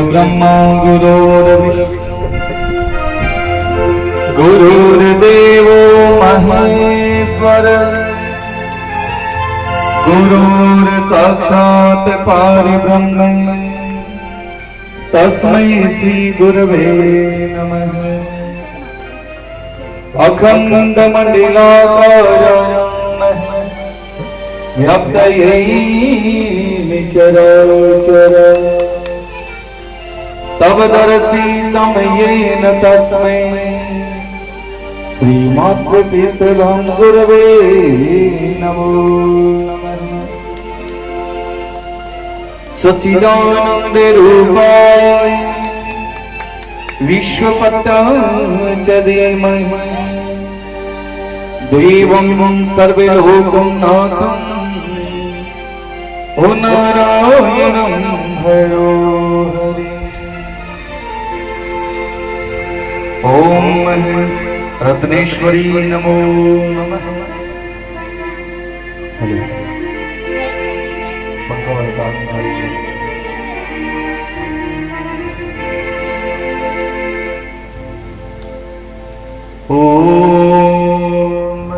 गुरुर्ब्रह्मा गुरुर्विष्णु गुरुर्देवो महेश्वर गुरुर्साक्षात् परब्रह्म तस्मै श्री गुरवे नमः। अखण्डमण्डलाकारं व्याप्तयेन चराचरं तव दर्शितं येन तस्मै श्रीमातृपितरं गुरवे नमो नमः। सच्चिदानंद रूपाय विश्वपतञ्चदेमहि देवं सर्वलोकं नाथं ओ नारायणं हरो हरि। ओम रत्नेश्वरी नमो नमः। ओम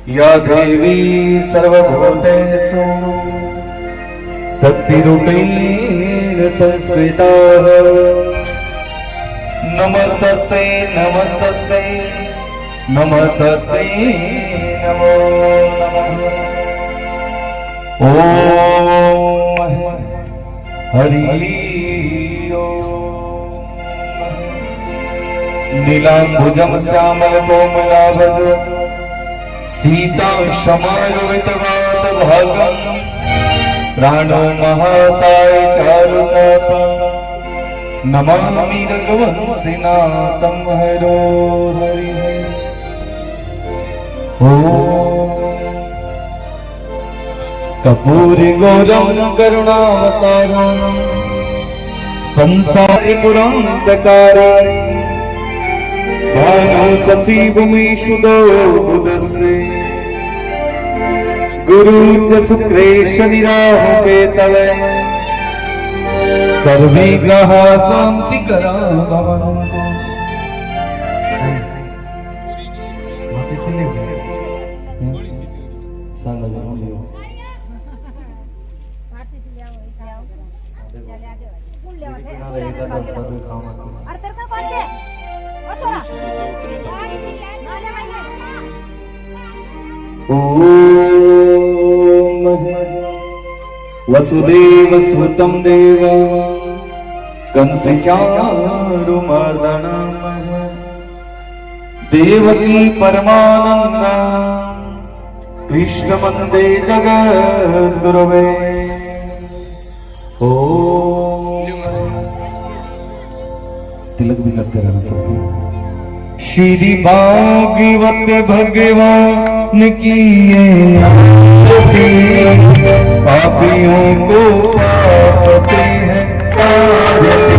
या देवी सर्वभूतेषु शक्तिरूपेण संस्कृता नमस्तस्यै नमस्तस्यै नमस्तस्यै नमो नमः। ओम हरि ओम। नीलांबुजं श्यामलकोमलाभज सीता समालोकितवातभागं प्राणो महासाय चारुचापं नमामि रघुवंशिनाथं हरो हरिः। कर्पूरी गौरं करुणावतारं संसारिपुरंतकारि भानु शशि भूमिषुदो बुधस्य गुरु च शुक्रे शनिराहुके तवे सर्वे ग्रहा शांतिकरा भवन्तु। ओम वसुदेव सुतं देव कंसचारुमर्दनं देवकी परमानंद कृष्ण वंदे जगद्गुरवे। ओम तिलक भी लगते रहना सबको। श्री भागवत भगवान की आरती पापियों को पाप से है तारती।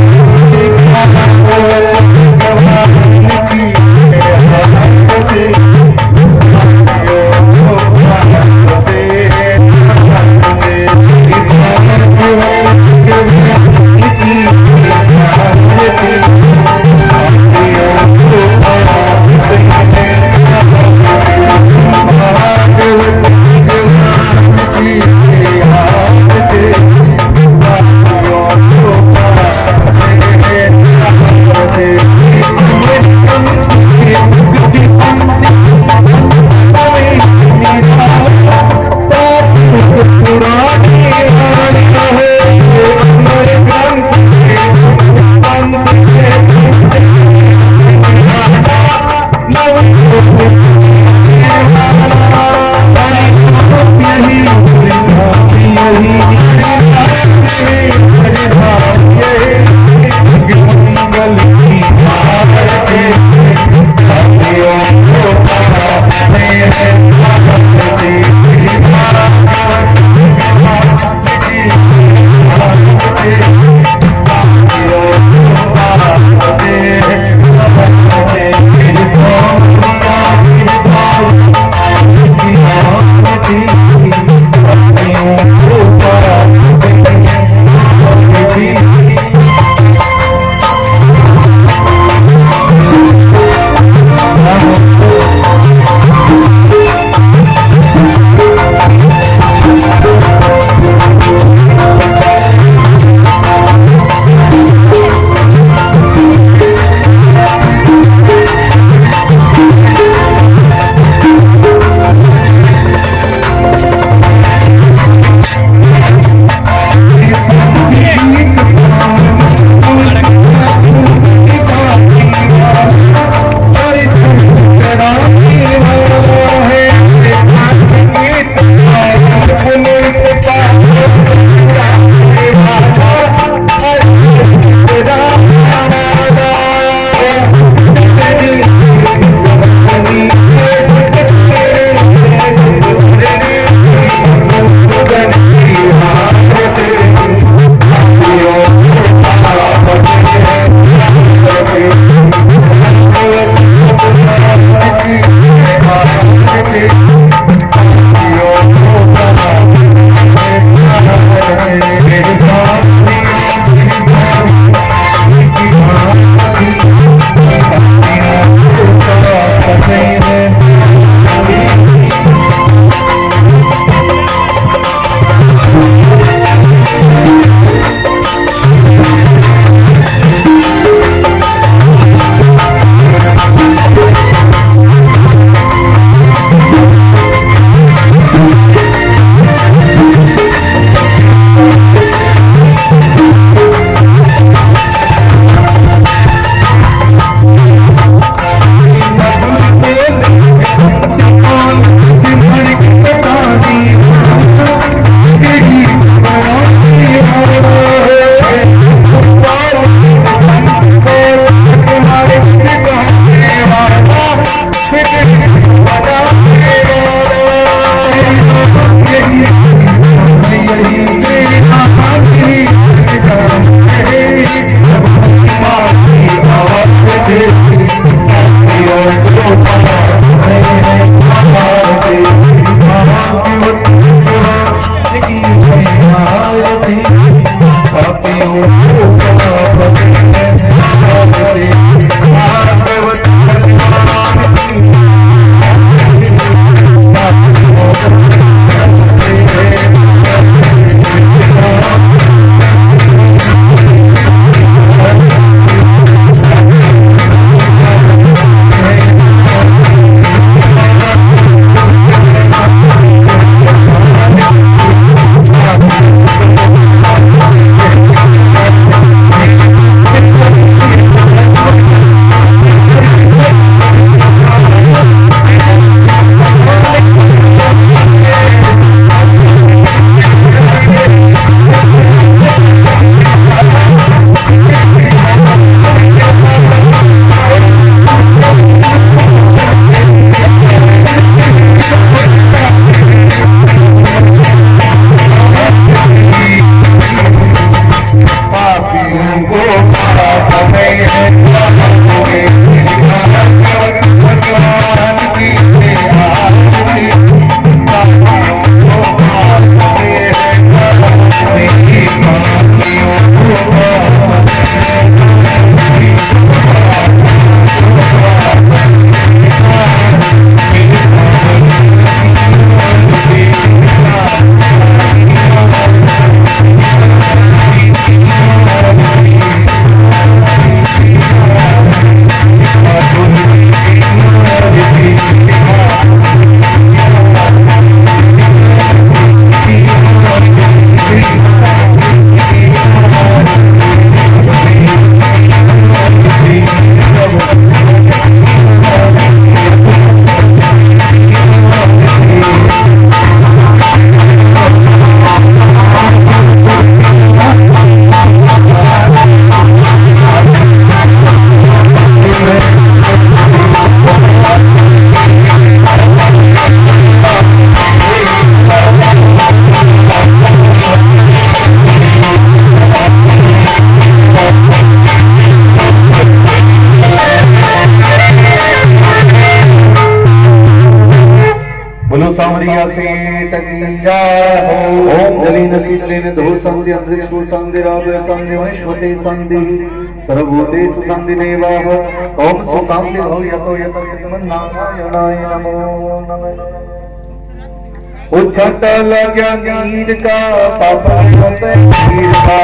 सामरिया से टकिया हो ओम जलिन शीतलेन धो संधि अंतरिक्षो संधि राग संधि वैश्वते संधि सर्वभूतेषु संधि देवाः ओम सुशांति भूयतो यत श्रीमन्नारायणाय नमो नमः। उच्छट लग्या नीर का पाप से नीर का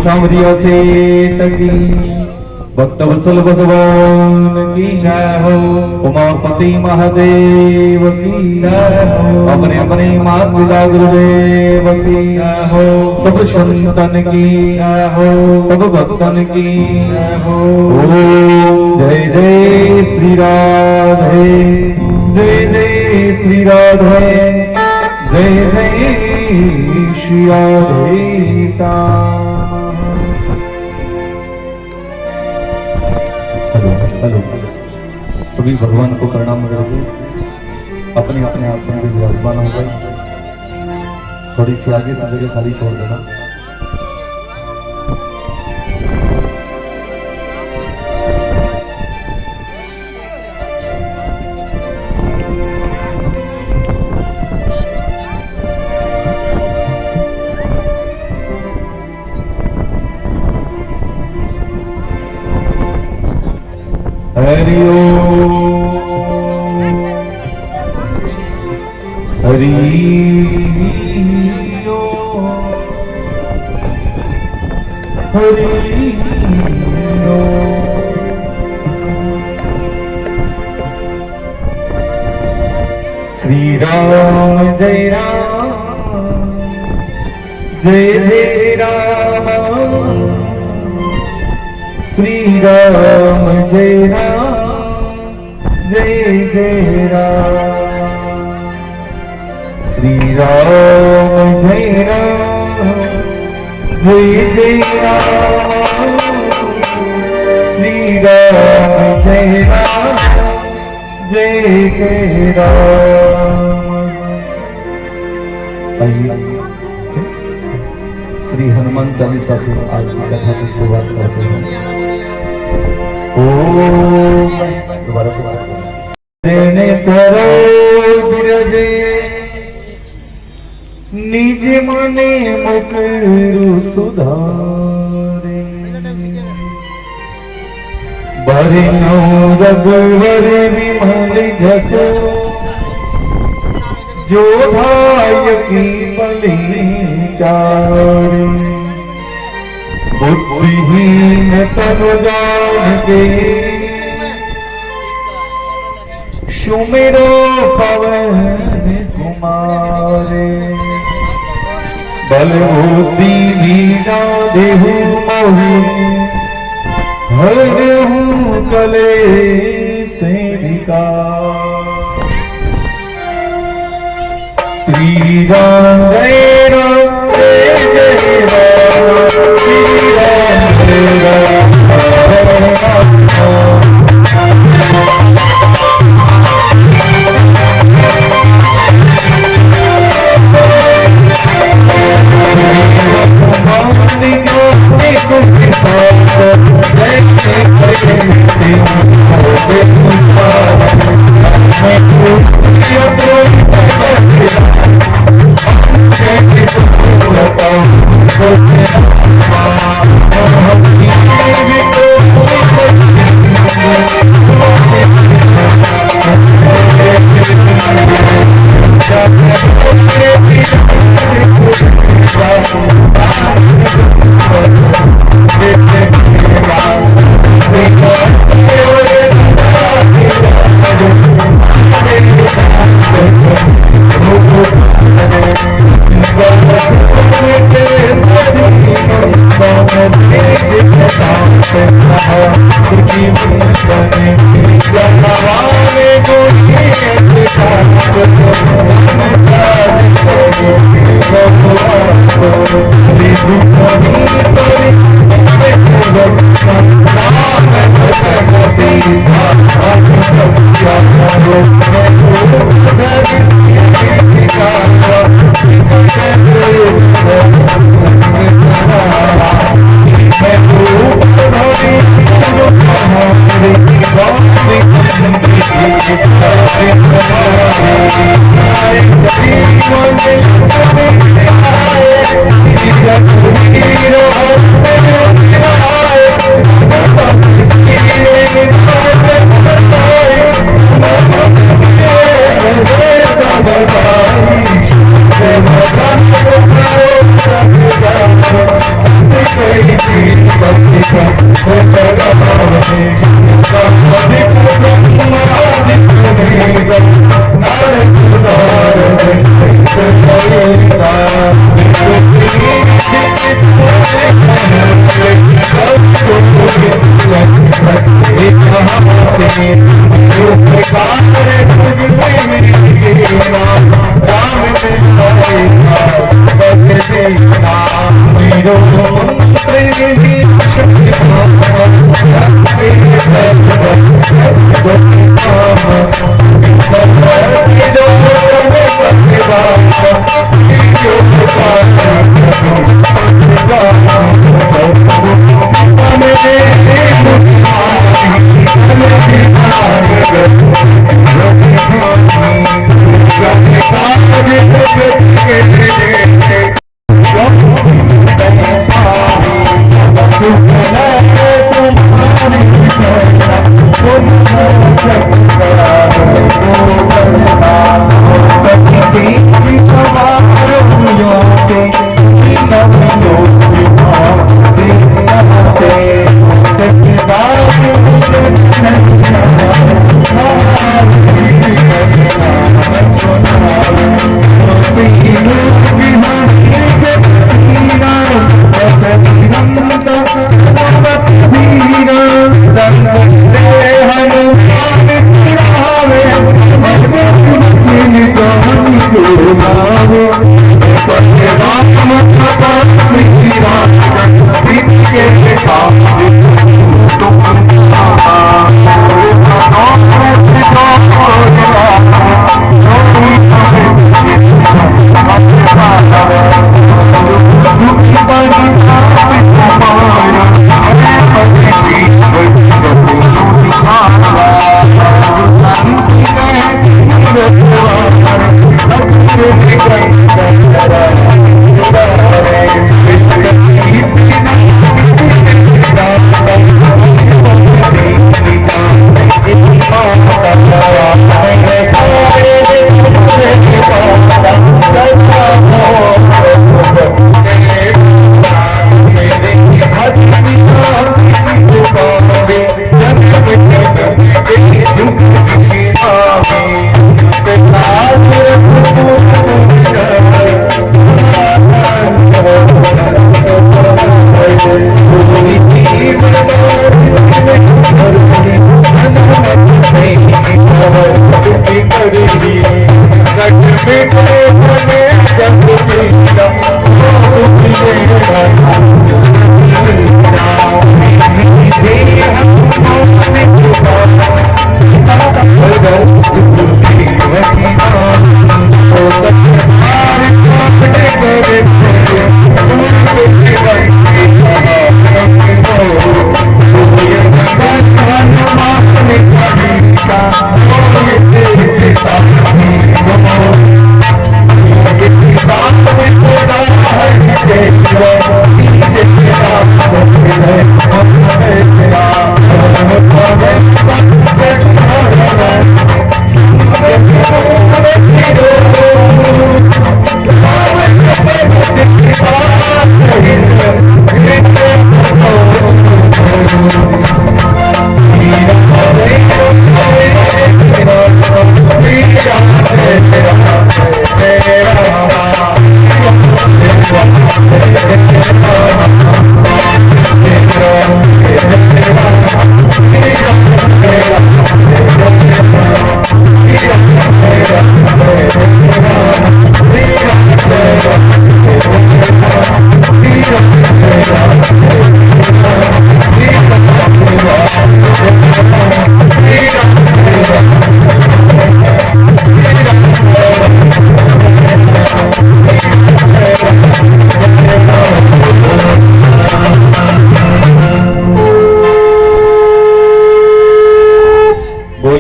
सांवरिया से टकी भक्त वत्सल भगवान की जय हो। उमापति महादेव की जय हो। अपने अपने मात पिता गुरुदेव की जय हो। सब संतन की जय हो। सब भक्तन की जय हो। ओम जय जय श्री राधे, जय जय श्री राधे, जय जय श्री राधे सा। हेलो, सभी भगवान को प्रणाम करके अपने अपने आसन में विराजमान हो गए। थोड़ी सी आगे से जगह खाली छोड़ देना। हरि ओम हरि ओम हरि ओम। श्री राम जय राम, जय जय राम, श्री राम जय राम, जय जय राम, श्री राम जय राम, जय जय राम, श्री राम जय राम, जय जय राम। आइए श्री हनुमान चालीसा से आज की कथा की शुरुआत करते हैं। ओम दोबारा से सरोज रजे निज मने मुकुरु सुधारे, बरनो रघुवर विमल जसो, जो धाय की पली चारे। बुद्धिहीन तनु जान सुमिरो पवन कुमारे। बलबुद्धि वीणा देहु मोहि, हरहु कलेश विकार। श्री राम जय राम, जय जय राम, श्री राम जय राम, हरे राम। जय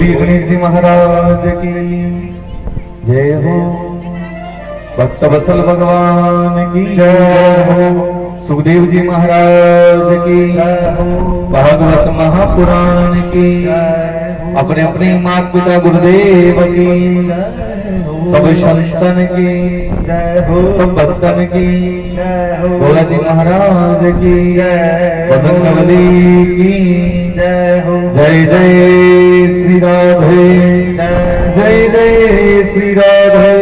बोलिए गणेश जी महाराज की जय हो। भक्त वत्सल भगवान की जय हो। सुखदेव जी महाराज की जय हो। भागवत महापुराण की अपने अपने माता पिता गुरुदेव की सब संतन की जय हो। सब भक्तन की जय हो। भोला जी महाराज की जय। बजरंगबली की जय हो। जय जय श्री राधे जय जय श्री राधे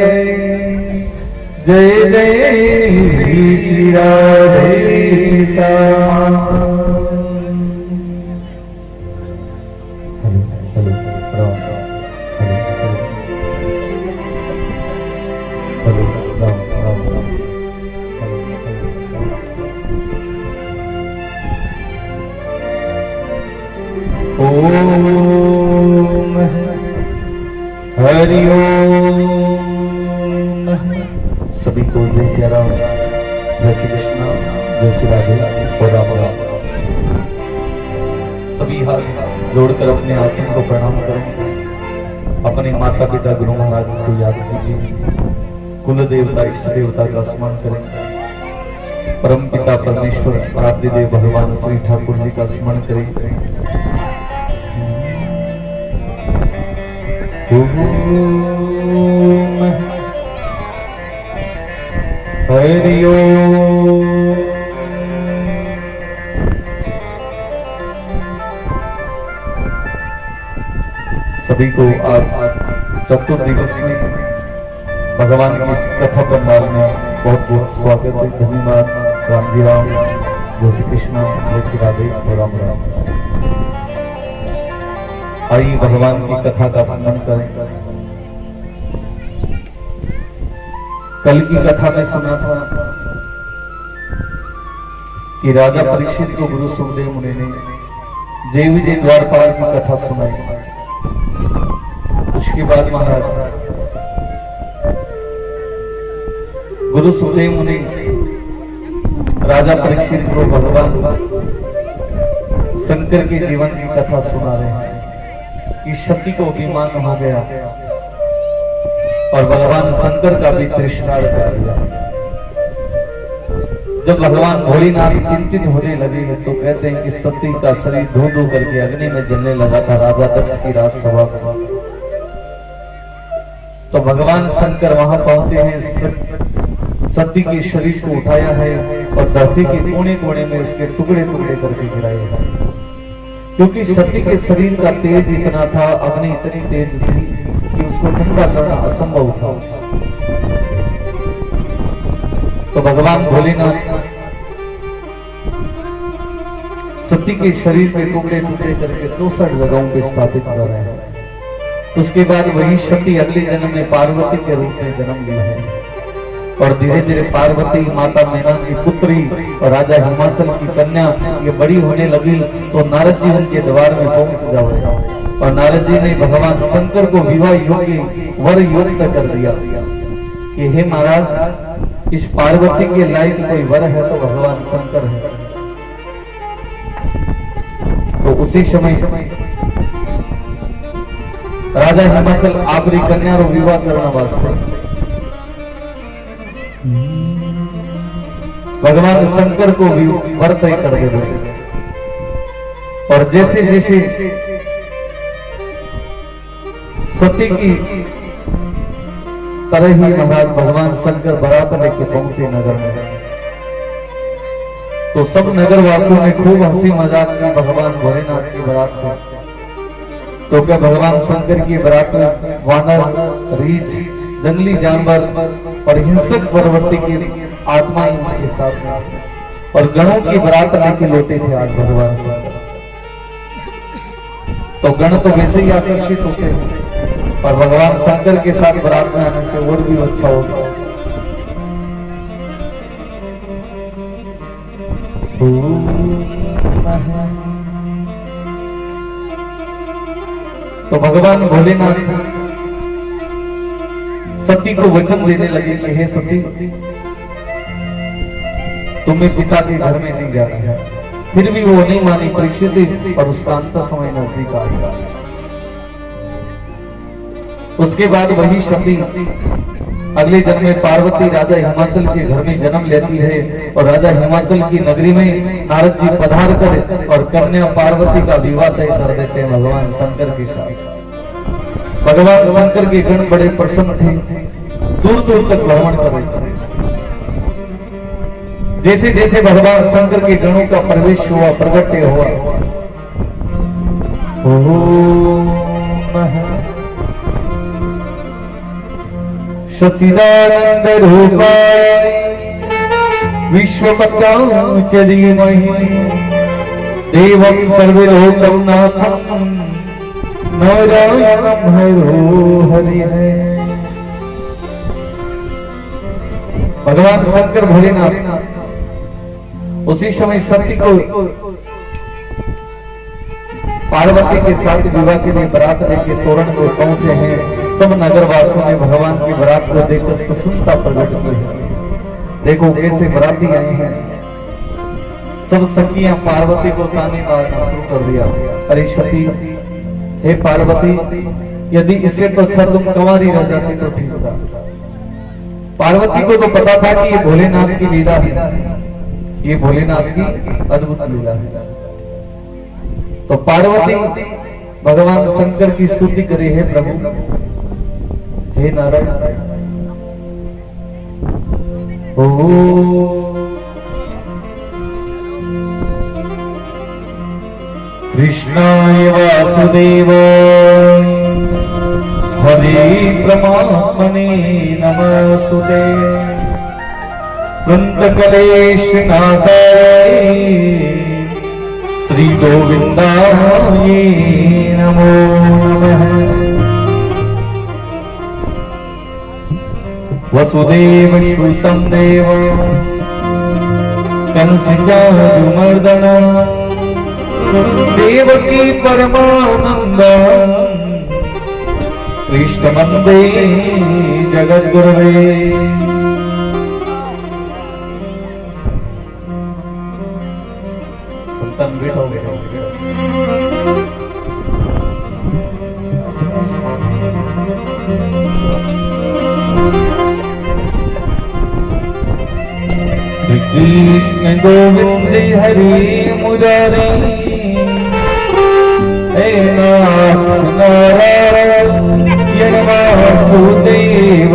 जय जय श्री राधे श्याम। ओम हरि ओम। सभी को जय श्री राम, जय श्री कृष्ण, जय श्री राधे और राम राम। सभी हाथ जोड़कर अपने आसन को प्रणाम करें। अपने माता पिता गुरु महाराज को याद कीजिए। कुल देवता इष्ट देवता का स्मरण करें। परम पिता परमेश्वर आराध्य देव भगवान श्री ठाकुर जी का स्मरण करें। हरि ओम। सभी को आज चतुर्दिवसीय भगवान की इस कथा पंडाल में बहुत बहुत स्वागत है। धन्यवाद। राम जी राम, जय श्री कृष्ण, जय श्री राधे और राम राम। आइए भगवान की कथा का स्मरण करें। कल की कथा में सुना था कि राजा परीक्षित को गुरु सुखदेव मुनि ने जय विजय द्वारपाल की कथा सुनाई। उसके बाद महाराज गुरु सुखदेव मुनि राजा परीक्षित को भगवान शंकर के जीवन की कथा सुना रहे हैं कि शक्ति को अभिमान हो गया और भगवान शंकर का भी तिरस्कार कर दिया। जब भगवान भोलेनाथ चिंतित होने लगे तो कहते हैं कि सती का शरीर धो धो करके अग्नि में जलने लगा था राजा दक्ष की राजसभा में। तो भगवान शंकर वहां पहुंचे हैं, सती के शरीर को उठाया है और धरती के कोने कोने में उसके टुकड़े टुकड़े करके गिराए हैं। क्योंकि सती के शरीर का तेज इतना था, अग्नि इतनी तेज थी कि उसको ठंडा करना असंभव था। तो भगवान भोलेनाथ सती के शरीर पे टुकड़े टुकड़े करके 64 जगहों पे स्थापित कर रहे हैं। उसके बाद वही सती अगले जन्म में पार्वती के रूप में जन्म लिया है और धीरे धीरे पार्वती माता मैना की पुत्री और राजा हिमाचल की कन्या ये बड़ी होने लगी। तो नारद जी उनके द्वार में पहुंच जाओ और नारद जी ने भगवान शंकर को विवाह योग्य वर युक्त कर दिया कि हे महाराज, इस पार्वती के लायक कोई वर है तो भगवान शंकर है। तो उसी समय राजा हिमाचल आखिरी कन्या को विवाह करना वास्ते भगवान शंकर को भी वर तय कर दे। और जैसे जैसे सती की तरह ही महाराज भगवान शंकर बारात लेके पहुंचे नगर में। तो सब नगर वासियों ने खूब हंसी मजाक की भगवान भोलेनाथ की बारात से। तो क्या भगवान शंकर की बारात में वानर, रीछ, जंगली जानवर और हिंसक पर्वती की आत्माएं उनके साथ में और गणों की बारात लेके लौटे थे आज भगवान शंकर। तो गण तो वैसे ही आकर्षित होते हैं और भगवान शंकर के साथ बारात में आने से और भी अच्छा होगा। तो भगवान भोलेनाथ सती को वचन देने लगे कि हे सती, तुम्हें पिता के घर में नहीं जाना है। फिर भी वो नहीं मानी परीक्षित और उसका अंत समय नजदीक आ गया। उसके बाद वही सती अगले जन्म में पार्वती राजा हिमाचल के घर में जन्म लेती है और राजा हिमाचल की नगरी में नारद जी पधार कर और कन्या पार्वती का विवाह तय कर देते हैं भगवान शंकर के साथ। भगवान शंकर के गण बड़े प्रसन्न थे, दूर दूर तक भ्रमण कर रहे थे। जैसे जैसे भगवान शंकर के गणों का प्रवेश हुआ, प्रगट्य हुआ, सच्चिदानंद रूपाय विश्वपत्याचरीमहि देवं सर्वलोकं नाथं नारायणं हरिः। भगवान शंकर भोलेनाथ उसी समय सती को पार्वती के साथ विवाह के लिए बारात लेके तोरण को पहुंचे हैं। सब नगरवासियों ने भगवान की बारात को देखकर प्रसन्नता प्रकट की है। देखो कैसे बाराती आए हैं। सब सखियां पार्वती को ताने मारना शुरू कर दिया। अरे सती, हे पार्वती, यदि इससे तो अच्छा तुम कंवारी रह जाती तो ठीक था। पार्वती को तो पता था कि ये भोलेनाथ की लीला है, ये भोलेनाथ की अद्भुत लीला है। तो पार्वती भगवान शंकर की स्तुति करे, हे प्रभु, हे नारायण, ओ कृष्णाय वासुदेवाय हरे परमात्मने नमस्तुते वृंदकलेश नासाय श्री गोविंदाय नमो नमः। वसुदेव श्रुतं देव कंसचारुमर्दन देवकी परमानंद कृष्ण वंदे जगद्गुरवे। संतन बैठो बैठो श्री कृष्ण गोविंद हरि मुरारी हे नाथ नारायण वासुदेव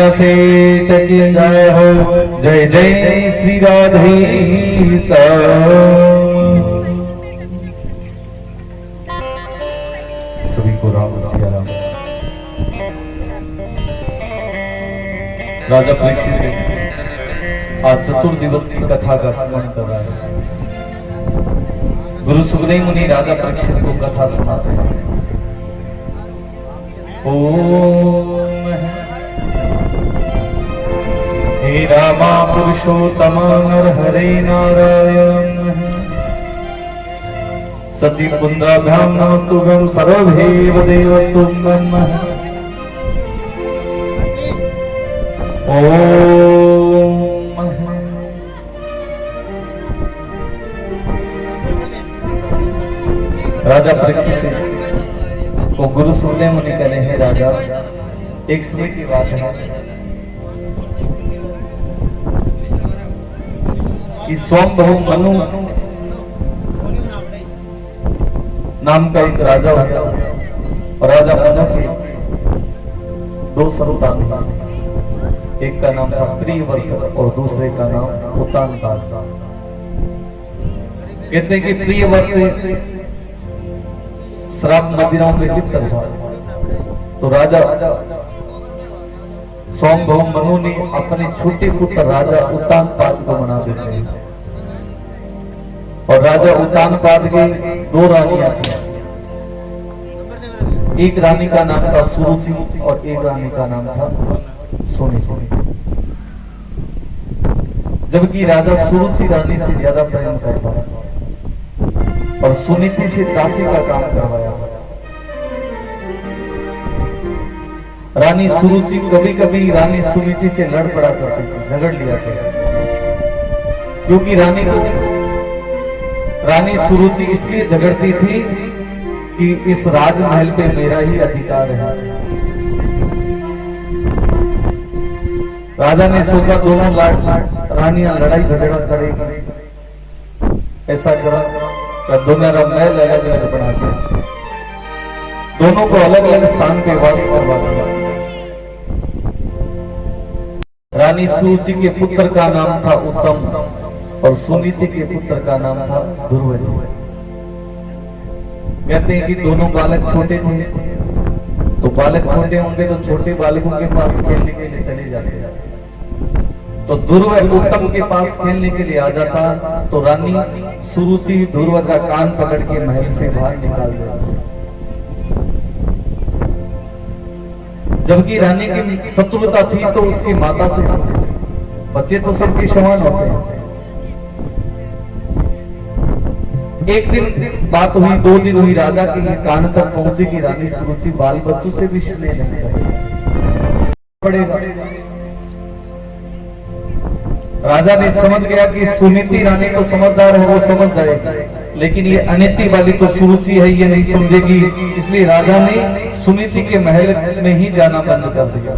से तकी जय हो, जय जय श्री राधे सभी को राम सिया राम। राजा परीक्षित आज चतुर्दिवस की कथा का स्मरण कर रहा है। गुरु सुखदेव मुनि राजा परीक्षित को कथा सुनाते हैं। ओम हे रामा पुरुषोत्तम नरहरे नारायण सचिव पुंद्राभ्याम नमस्तुभ्यं सर्वभैव देवस्तुभ्यं। ओम राजा परीक्षित को गुरु सुखदेव मुनि कहते हैं, राजा एक समय की बात है कि स्वयंभू मनु नाम का एक राजा हुआ और राजा मनु के दो संतान, एक का नाम था प्रियव्रत और दूसरे का नाम उतानपाद। कहते हैं कि प्रियव्रत शराब मदिरा में लिप्त था, तो राजा स्वयंभू मनु ने अपने छोटे पुत्र राजा उतानपाद को मना देते हैं। और राजा उतानपाद के दो रानियां थी, एक रानी का नाम था सुरुचि और एक रानी का नाम था सुनीति। जबकि राजा सुरुचि रानी से ज्यादा प्रेम करता है और सुनीति से दासी का काम करवाया। रानी सुरुचि कभी कभी रानी सुनीति से लड़ पड़ा करती थी, झगड़ लिया करती, क्योंकि रानी सुरुचि इसलिए झगड़ती थी कि इस राजमहल पे मेरा ही अधिकार है। राजा ने सोचा दोनों रानियां लड़ाई झगड़ा करेगी, ऐसा करा दोनों महल अलग अलग बना दिया, दोनों को अलग अलग स्थान पे वास करवा दिया। रानी सुरुचि के पुत्र का नाम था उत्तम और सुनीति के पुत्र का नाम था ध्रुव। कहते हैं कि दोनों बालक छोटे थे, तो बालक छोटे होंगे तो छोटे बालकों के पास खेलने के लिए चले जाते, तो ध्रुव उत्तम के पास खेलने के लिए आ जाता, तो रानी सुरुचि ध्रुव का कान पकड़ के महल से बाहर निकाल देती। जबकि रानी की शत्रुता थी तो उसकी माता से थी, बच्चे तो सबके समान होते हैं। एक दिन बात हुई, 2 दिन हुई, राजा के कान तक पहुंची कि रानी सुरुचि बाल बच्चों से भी स्नेह नहीं करती पड़ेगा। राजा ने समझ गया कि सुनीति रानी तो समझदार है, वो समझ जाएगी, लेकिन ये अनिति वाली तो सुरुचि है, ये नहीं समझेगी। इसलिए राजा ने सुनीति के महल में ही जाना बंद कर दिया।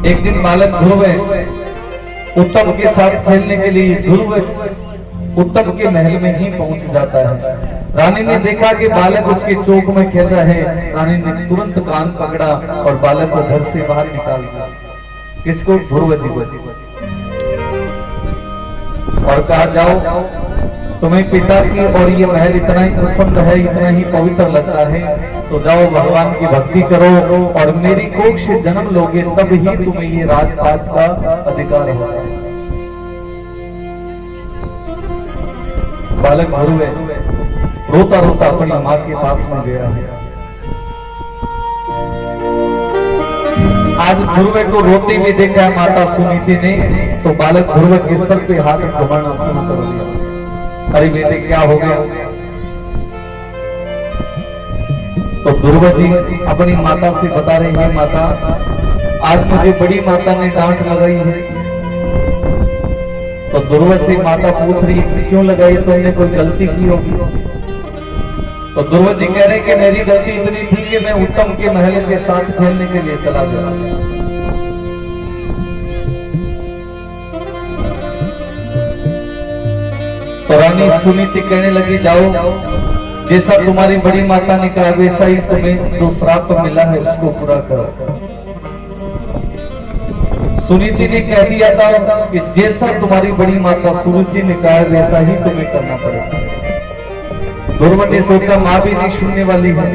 एक दिन बालक ध्रुव उत्तम के साथ खेलने के लिए ध्रुव उत्तम के महल में ही पहुंच जाता है। रानी ने देखा कि बालक उसके चौक में खेल रहा है। रानी ने तुरंत कान पकड़ा और बालक को घर से बाहर निकाल दिया। किसको? ध्रुव जी को। और कहा, जाओ, तुम्हें पिता की और ये महल इतना ही पसंद है, इतना ही पवित्र लगता है, तो जाओ भगवान की भक्ति करो और मेरी कोख से जन्म लोगे, तब ही तुम्हें ये राजपाट का अधिकार होगा। बालक ध्रुव रोता रोता अपनी माँ के पास में गया है। आज ध्रुव को रोते हुए देखा है माता सुनीति ने, तो बालक ध्रुव के सर पे हाथ घुमाना शुरू कर दिया। अरे बेटे क्या हो गया? तो ध्रुव जी अपनी माता से बता रहे हैं, माता आज मुझे बड़ी माता ने डांट लगाई है। तो ध्रुव से माता पूछ रही है, क्यों लगाई? तुमने कोई गलती की होगी? तो ध्रुव जी कह रहे कि मेरी गलती इतनी थी कि मैं उत्तम के महल के साथ खेलने के लिए चला गया। तो रानी सुनीति कहने लगी, जाओ, जैसा तुम्हारी बड़ी माता ने कहा वैसा ही तुम्हें जो श्राप मिला है उसको पूरा करो। सुनीति ने कह दिया था कि जैसा तुम्हारी बड़ी माता सुरुचि ने कहा वैसा ही तुम्हें करना पड़ेगा। ध्रुव ने सोचा माँ भी नहीं सुनने वाली है,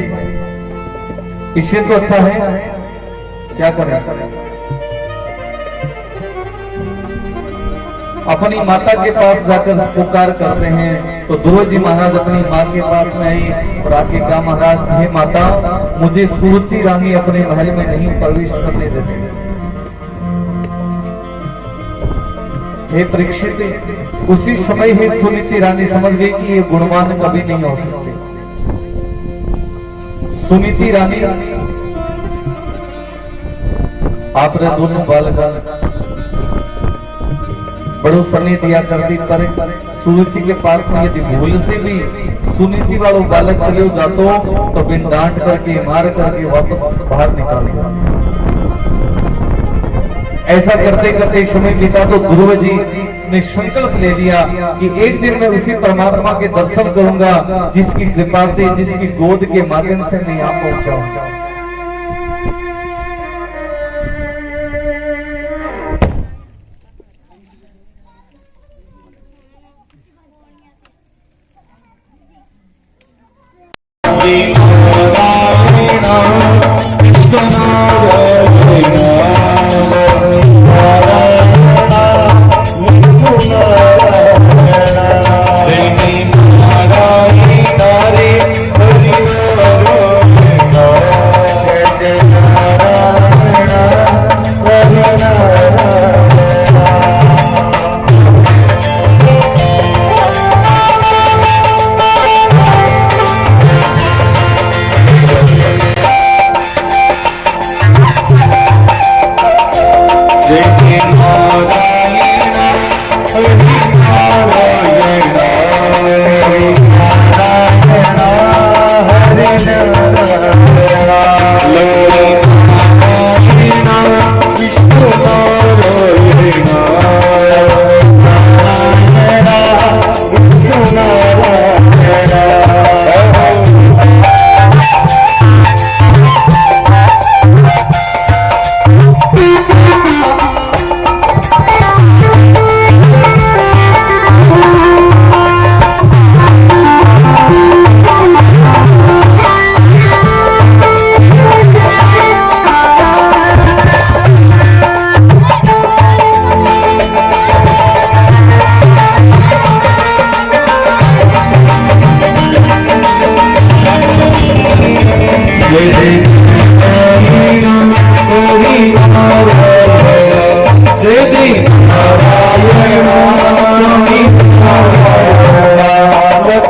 इससे तो अच्छा है क्या करें। अपनी माता के पास जाकर पुकार करते हैं। तो ध्रुव जी महाराज अपनी माँ के पास में आई और आके कहा, महाराज हे माता, मुझे सुरुचि रानी अपने महल में नहीं प्रवेश करने देते। हे परीक्षित, उसी समय ही सुनीति रानी समझ गई कि ये गुणवान कभी नहीं हो सकते। सुनीति रानी आप दोनों बालक बड़ो समय दिया करती, पर सुरुचि के पास में यदि भूल से भी सुनीति वालों बालक चले जातो तो बिन डांट करके मार करके वापस बाहर निकाल दिया। ऐसा करते करते समय बीता तो ध्रुव जी ने संकल्प ले लिया कि एक दिन मैं उसी परमात्मा के दर्शन करूंगा जिसकी कृपा से, जिसकी गोद के माध्यम से मैं यहाँ पहुंचाऊंगा।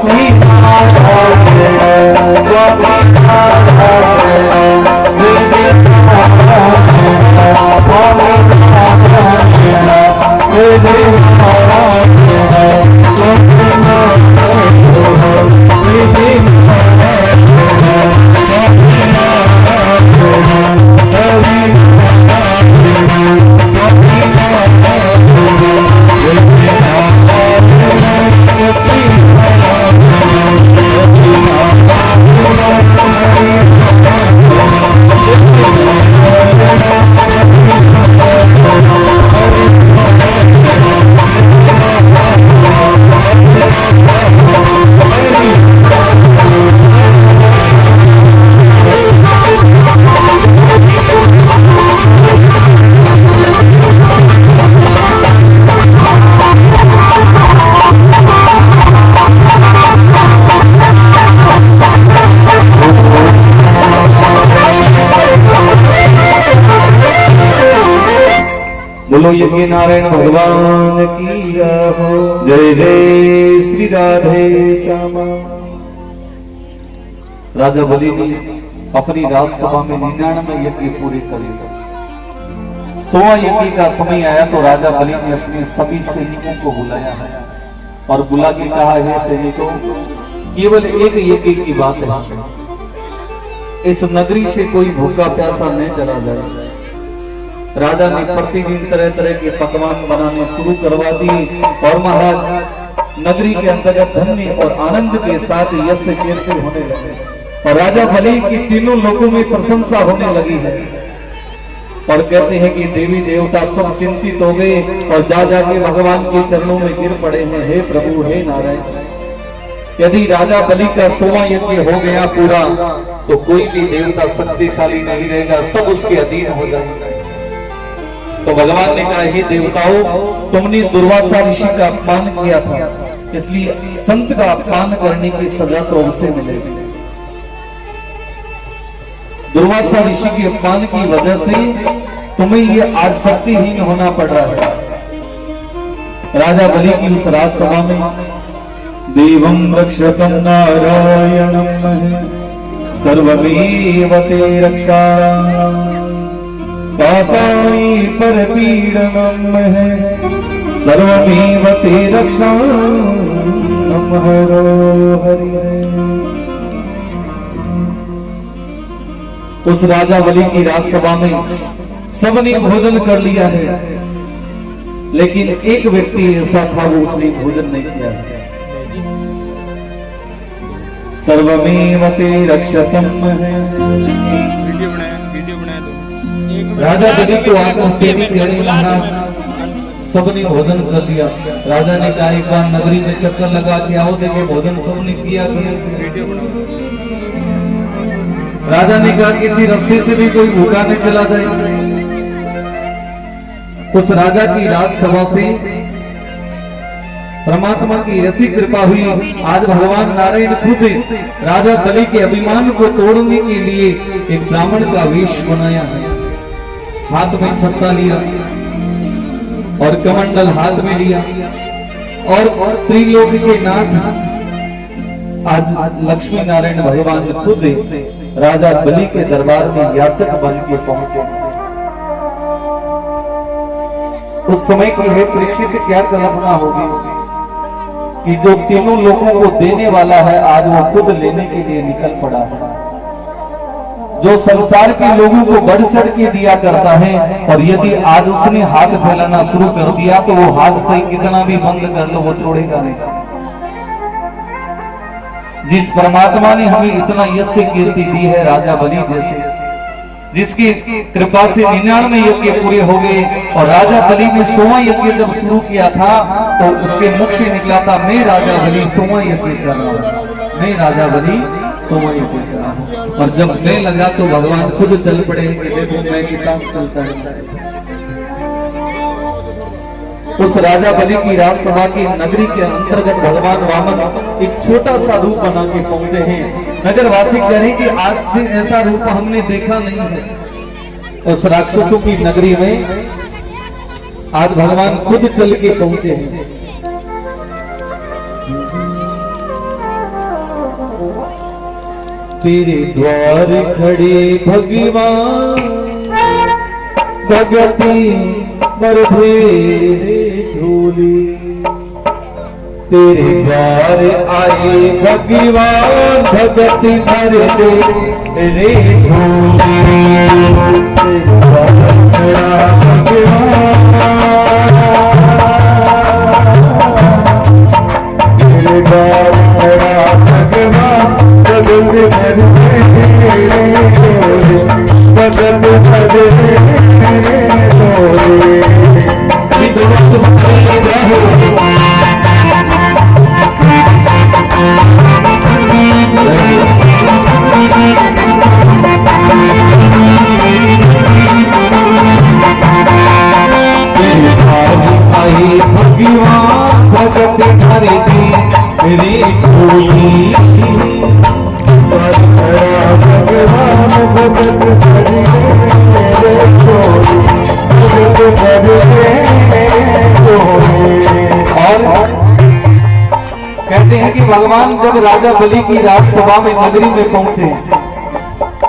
स्वामी नारायण स्वामी बोलो यज्ञ नारायण भगवान की जय जय श्री राधे श्यामा। राजा बलि ने अपनी राजसभा में 99 यज्ञ पूरे कर लिए। 100 यज्ञ का समय आया तो राजा बलि ने अपने सभी सैनिकों को बुलाया है और बुला के कहा, है सैनिकों, केवल एक यज्ञ की बात है, इस नगरी से कोई भूखा प्यासा नहीं चला जाए। राजा ने प्रतिदिन तरह तरह के पकवान बनाने शुरू करवा दिए और महाराज नगरी के अंतर्गत धन्य और आनंद के साथ यश कीर्ति होने लगे और राजा बलि की तीनों लोगों में प्रशंसा होने लगी है। और कहते हैं कि देवी देवता सब चिंतित हो गए और जा जाके भगवान के चरणों में गिर पड़े हैं, हे प्रभु हे नारायण, यदि राजा बलि का 100वां यज्ञ हो गया पूरा तो कोई भी देवता शक्तिशाली नहीं रहेगा, सब उसके अधीन हो जाएगा। तो भगवान ने कहा, हे देवताओं, तुमने दुर्वासा ऋषि का अपमान किया था, इसलिए संत का अपमान करने की सजा तो उसे मिलेगी। दुर्वासा ऋषि के अपमान की वजह से तुम्हें ये आज शक्तिहीन होना पड़ रहा है। राजा बलि की उस राजसभा में देवं रक्षतम नारायणम सर्वमेव ते रक्षा पापाई पर पीड़नम सर्वमेव ते रक्षा हरो हरि। उस राजा बलि की राजसभा में सबने भोजन कर लिया है, लेकिन एक व्यक्ति ऐसा था वो उसने भोजन नहीं किया है। सर्वमेव ते रक्षतम वीडियो बनाया तो राजा बलि को आकर सेवी कहने महाराज सबने भोजन कर लिया। राजा ने कहा, एक बार नगरी में चक्कर लगा के आओ, देखे भोजन सबने किया कि नहीं। वीडियो बनाओ। राजा ने कहा, किसी रास्ते से भी कोई भूखा नहीं चला जाए। उस राजा की राजसभा से परमात्मा की ऐसी कृपा हुई, आज भगवान नारायण खुद राजा बलि के अभिमान को तोड़ने के लिए एक ब्राह्मण का वेश बनाया है। हाथ में छत्ता लिया और कमंडल हाथ में लिया और त्रिलोक के नाथ आज लक्ष्मी नारायण भगवान खुद राजा बलि के दरबार में याचक बन के पहुंचे। उस समय की है परीक्षित क्या कल्पना होगी कि जो तीनों लोगों को देने वाला है आज वो खुद लेने के लिए निकल पड़ा है। जो संसार के लोगों को बढ़ चढ़ के दिया करता है, और यदि आज उसने हाथ फैलाना शुरू कर दिया तो वो हाथ से कितना भी बंद कर लो वो छोड़ेगा नहीं। जिस परमात्मा ने हमें इतना यश कीर्ति दी है, राजा बलि जैसे, जिसकी कृपा से 99 यज्ञ पूरे हो गए, और राजा बलि ने 100वां यज्ञ जब शुरू किया था तो उसके मुख से निकला था, मैं राजा बलि 100वां यज्ञ कर रहा हूं, मैं राजा बलि 100वां यज्ञ कर रहा हूं। और जब मैं लगा तो भगवान खुद चल पड़े कि देखो मैं कितना चलता है। उस राजा बलि की राजसभा की नगरी के अंतर्गत भगवान वामन एक छोटा सा रूप बना के पहुंचे हैं। नगरवासी कह रहे कि आज से ऐसा रूप हमने देखा नहीं है। उस राक्षसों की नगरी में आज भगवान खुद चल के पहुंचे हैं। तेरे द्वार खड़े भगवान भगती मरधे झोली तेरे द्वार आए भगवान भगति मरधे रे झोली तेरे द्वार खड़ा भगवान कहते हैं कि भगवान जब राजा बलि की राजसभा में नगरी में पहुंचे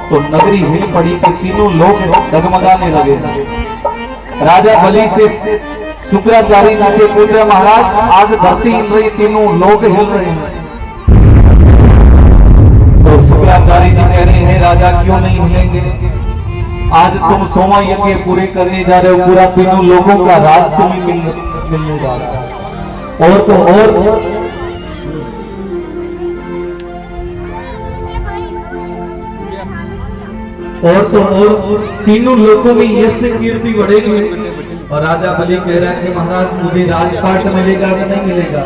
तो नगरी हिल पड़ी कि तीनों लोग डगमगाने लगे। राजा बलि से शुक्राचार्य जी से पूछ रहे महाराज आज धरती हिल रही तीनों लोग हिल रहे हैं। तो शुक्राचार्य जी कह रहे हैं राजा क्यों नहीं हिलेंगे, आज तुम सोमा यज्ञ पूरे करने जा रहे हो, पूरा तीनों लोगों का राज तुम्हें मिलने जा रहा है। और तो और तीनों लोगों में यश कीर्ति बढ़ेगी। और राजा बलि कह रहा है कि महाराज मुझे राजपाट मिलेगा कि नहीं मिलेगा।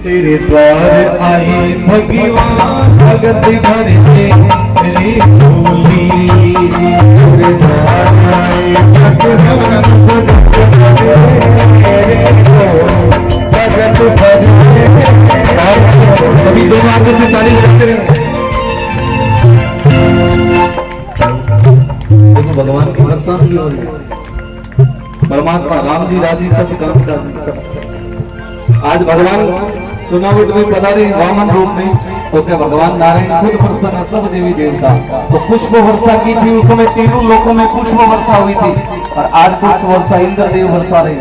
तेरे द्वार आए भगवान भगत भरे रे झोली तेरे द्वार आए भगवान भगत भरे सभी दोनों आगे से ताली बजाते रहे। देखो भगवान की वर्षा भी हो रही है। परमात्मा राम जी राजी तब काम का सब। आज भगवान चुनावट में पधारे वामन रूप में, तो क्या भगवान नारायण खुद प्रसन्न सब देवी देवता तो पुष्प वर्षा की थी। उस समय तीनों लोकों में पुष्प वर्षा हुई थी और आज पुष्प वर्षा इंद्रदेव वर्षा रहे।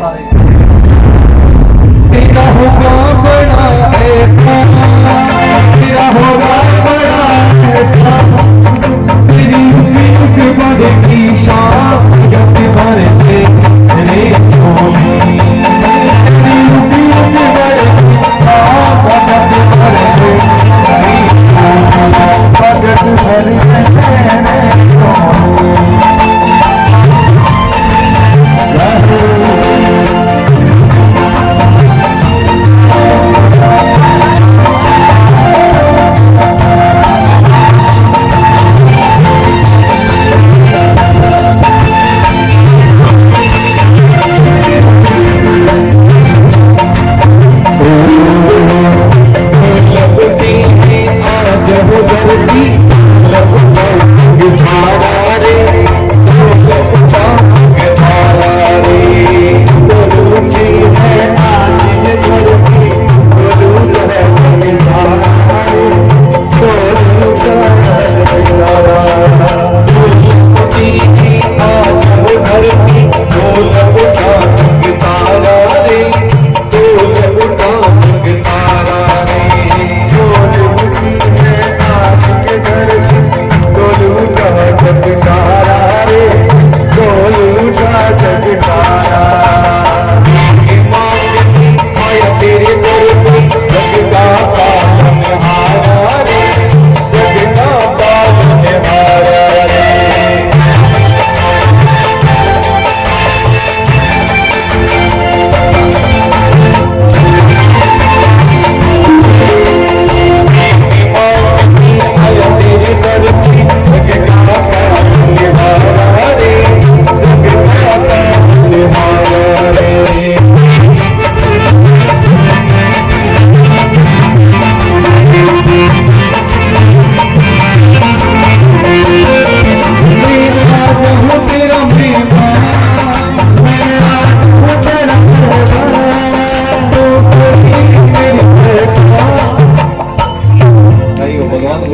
तेरा होगा बड़ा ऐसा, तेरा होगा बड़ा ऐसा, तेरी उम्मीद बढ़ेगी शान जब भरते रे झोली तेरी उम्मीद बढ़ेगी शान जब भरते रे भगत भरे रे झोली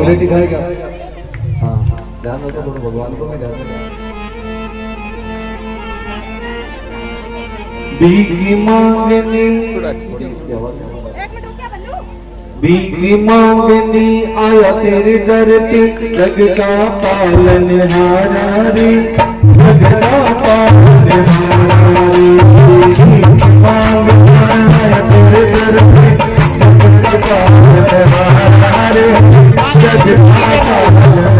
क्वालिटी खाएगा। हाँ ध्यान रखो थोड़ा भगवान को मैं ध्यान रखो। भीगी मांगनी भीगी मांगनी आया तेरे दर पे जग का पालनहारा रे जग का पालनहारा रे मांगनी आया तेरे दर पे जग का पालनहारा रे जग का पालनहारा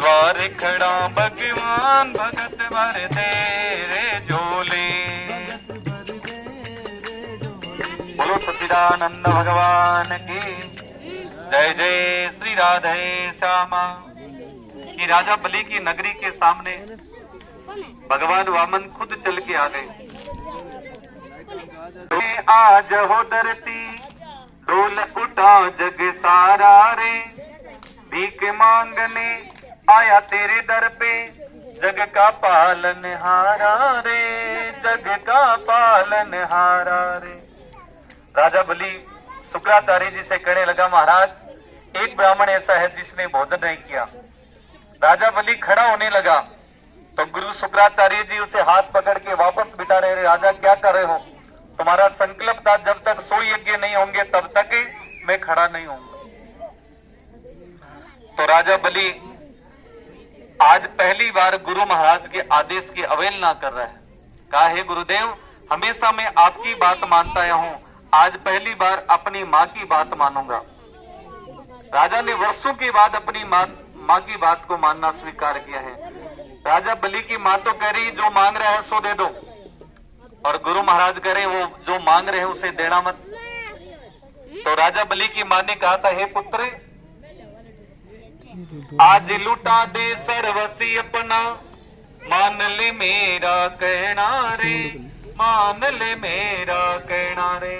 द्वार खड़ा भगवान भगत भर तेरे झोले। बोलो सच्चिदानंद भगवान की जय जय श्री राधे श्यामा। कि राजा बलि की नगरी के सामने भगवान वामन खुद चल के आ गए। आज हो धरती डोल उठा जग सारा रे, भीख मांगने आया तेरे दर पे जग का पालनहारा रे, जग का पालनहारा रे। राजा बलि शुक्राचार्य जी से कहने लगा, महाराज एक ब्राह्मण ऐसा है जिसने भोजन नहीं किया। राजा बलि खड़ा होने लगा तो गुरु शुक्राचार्य जी उसे हाथ पकड़ के वापस बिठा रहे। राजा क्या कर रहे हो? तुम्हारा संकल्प था जब तक 100 यज्ञ नहीं होंगे तब तक मैं खड़ा नहीं होऊंगा। तो राजा बलि आज पहली बार गुरु महाराज के आदेश की अवहेलना कर रहा है। कहा, हे गुरुदेव, हमेशा मैं आपकी बात मानता आया हूं, आज पहली बार अपनी माँ की बात मानूंगा। राजा ने वर्षों के बाद अपनी माँ की बात को मानना स्वीकार किया है। राजा बलि की माँ तो कह रही जो मांग रहा है सो दे दो, और गुरु महाराज कह रहे वो जो मांग रहे हैं उसे देना मत। तो राजा बलि की माँ ने कहा था, हे पुत्र, आज लुटा दे सर्वसी अपना, मान ले मेरा कहना रे, मान ले मेरा कहना रे।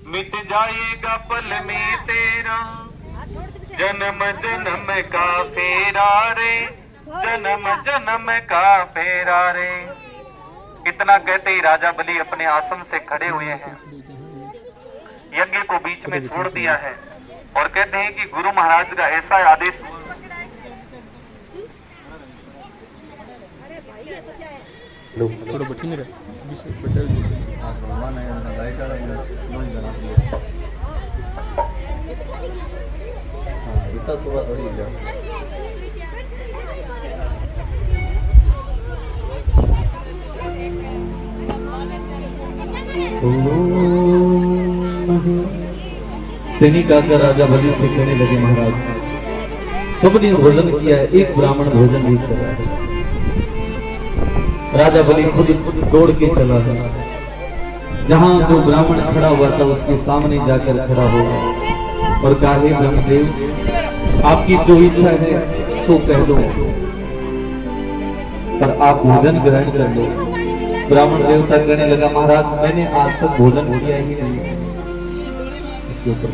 मिट जाएगा पल में तेरा जन्म जन्म का फेरा रे, जन्म जन्म का फेरा रे। इतना कहते ही राजा बलि अपने आसन से खड़े हुए हैं, यज्ञ को बीच में छोड़ दिया है और कहते हैं कि गुरु महाराज का ऐसा आदेश थोड़ा बैठी नहीं रहा सैनिक आकर राजा बलि से कहने लगे, महाराज सबने भोजन किया है, एक ब्राह्मण भोजन नहीं कर रहा है। राजा बलि खुद दौड़ के चला गया, जहां जो ब्राह्मण खड़ा हुआ था उसके सामने जाकर खड़ा हो गया और कहा, हे ब्रह्मदेव, आपकी जो इच्छा है सो कह दो, पर आप भोजन ग्रहण कर लो। ब्राह्मण देवता कहने लगा, महाराज मैंने आज तक भोजन किया ही नहीं। इसके ऊपर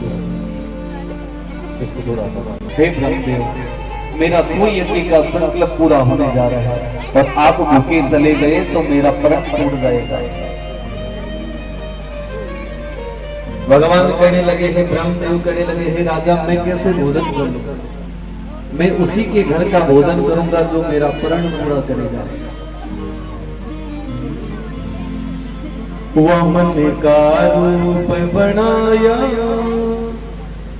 इसको थोड़ा, हे ब्रह्मदेव, मेरा सूर्य का संकल्प पूरा होने जा रहा है और आप भूखे चले गए तो मेरा प्रण टूट जाएगा। भगवान कहने लगे, हे ब्रह्मदेव कहने लगे, हे राजा मैं कैसे भोजन करूं? मैं उसी के घर का भोजन करूंगा जो मेरा प्रण पूरा करेगा। वामन का रूप बनाया,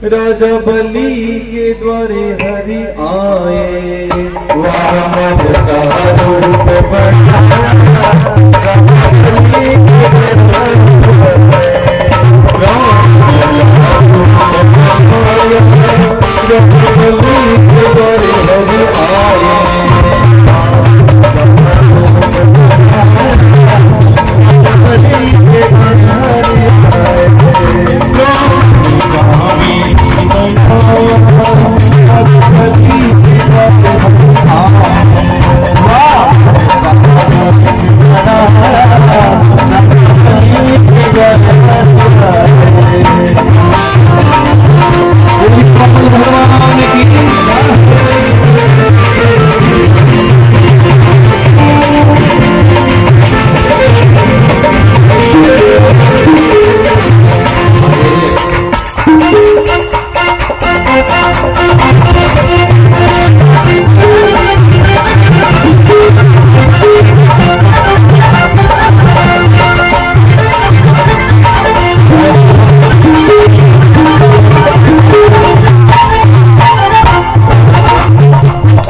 राजा बलि के द्वारे हरि आए। वामन का रूप बनाया, राजा बलि के द्वारे हरि आए।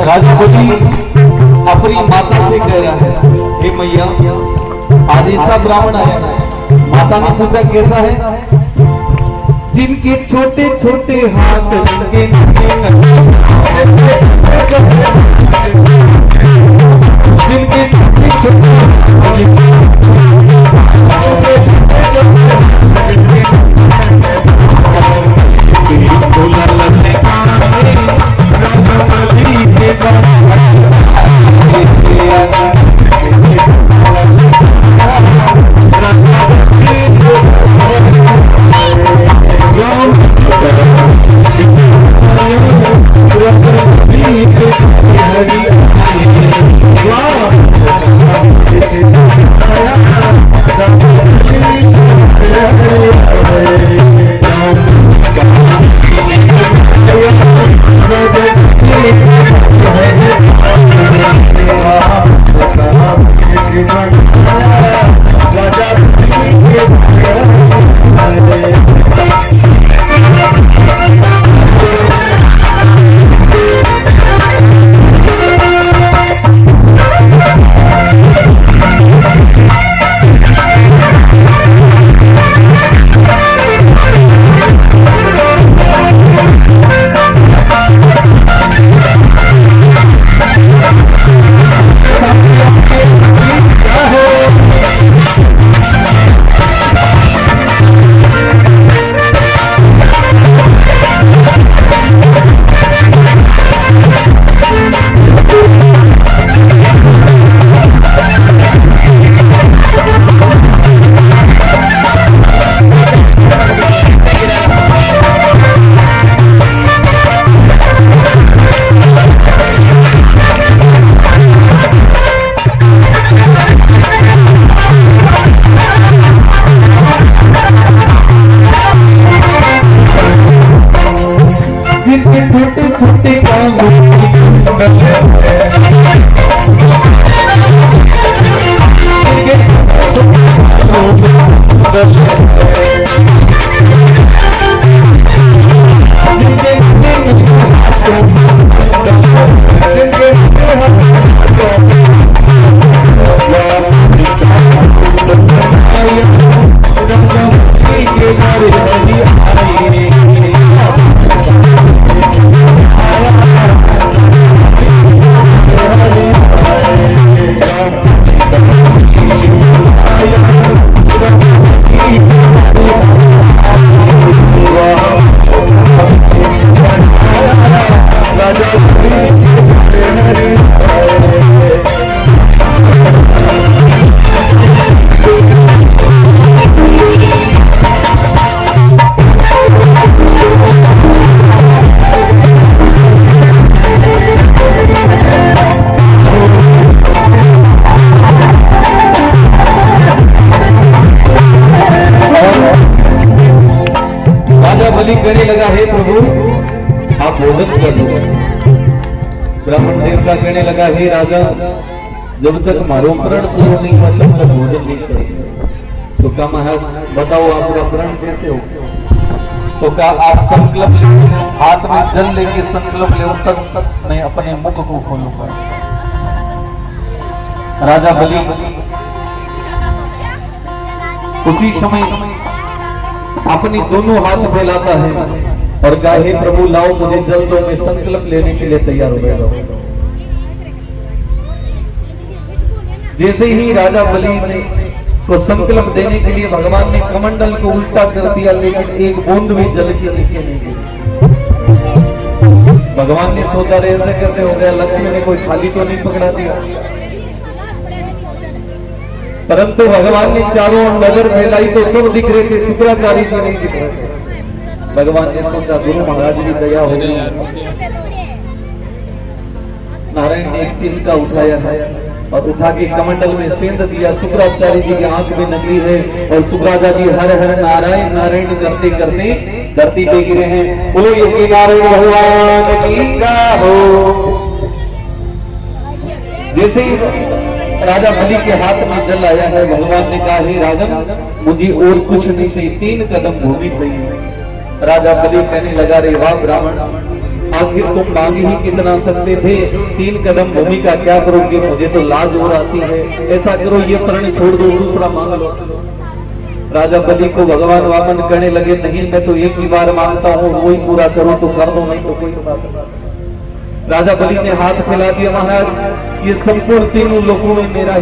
राजा बलि अपनी माता से कह रहा है, हे मैया, आज ऐसा ब्राह्मण आया। माता ने पूछा, कैसा है? जिनके छोटे छोटे हाथ, जिनके छोटे छोटे कामों की कुंडल है। ये छोटे छोटे कामों की कुंडल है। जिनके हाथों में कुंडल है, जिनके हाथों में बलि कहने लगा, हे प्रभु आप भोजन कर लो। ब्राह्मण देवता कहने लगा, हे राजा जब तक मारो प्रण पूरा नहीं हुआ तब तक भोजन नहीं करेंगे। तो कहा महाराज बताओ आपका प्रण कैसे हो? तो कहा आप संकल्प हाथ में जल लेके संकल्प ले तब मैं अपने मुख को खोलूंगा। राजा बलि उसी समय अपनी दोनों हाथ फैलाता है और कहा, हे प्रभु लाओ मुझे जल दो, मैं संकल्प लेने के लिए तैयार हो गया। जैसे ही राजा बलि को संकल्प देने के लिए भगवान ने कमंडल को उल्टा कर दिया, लेकिन एक बूंद भी जल के नीचे नहीं गिरी। भगवान ने सोचा रहे ऐसे कैसे हो गया, लक्ष्मी ने कोई खाली तो नहीं पकड़ा दिया। परंतु भगवान ने चारों ओर नजर फैलाई तो सब दिख रहे थे, शुक्राचार्य जी नहीं दिख रहे थे। भगवान ने सोचा गुरु महाराज की दया हो गई। नारायण ने एक तिनका उठाया है और उठा के कमंडल में सेंध दिया। शुक्राचार्य जी की आंख में नकली है और शुक्राचार्य जी हर हर नारायण नारायण करते करते धरती पे गिरे हैं। बोलो योगी नारायण भगवान की जय हो। जैसे ही राजा बलि के हाथ में जल आया है, भगवान ने कहा, हे राजन मुझे और कुछ नहीं चाहिए, 3 कदम भूमि चाहिए। राजा बलि कहने लगा, रे वाह ब्राह्मण, आखिर तुम मांग ही कितना सकते थे, 3 कदम भूमि का क्या करोगे? मुझे तो लाज हो आती है। ऐसा करो ये प्रण छोड़ दो, दूसरा मांग लो। राजा बलि को भगवान वामन कहने लगे, नहीं मैं तो एक ही बार मांगता हूँ, वही पूरा करो तो कर दो, नहीं तो कोई बात। राजा बलि ने हाथ फैला दिया, महाराज ये संपूर्ण तीनों लोगों में मेरा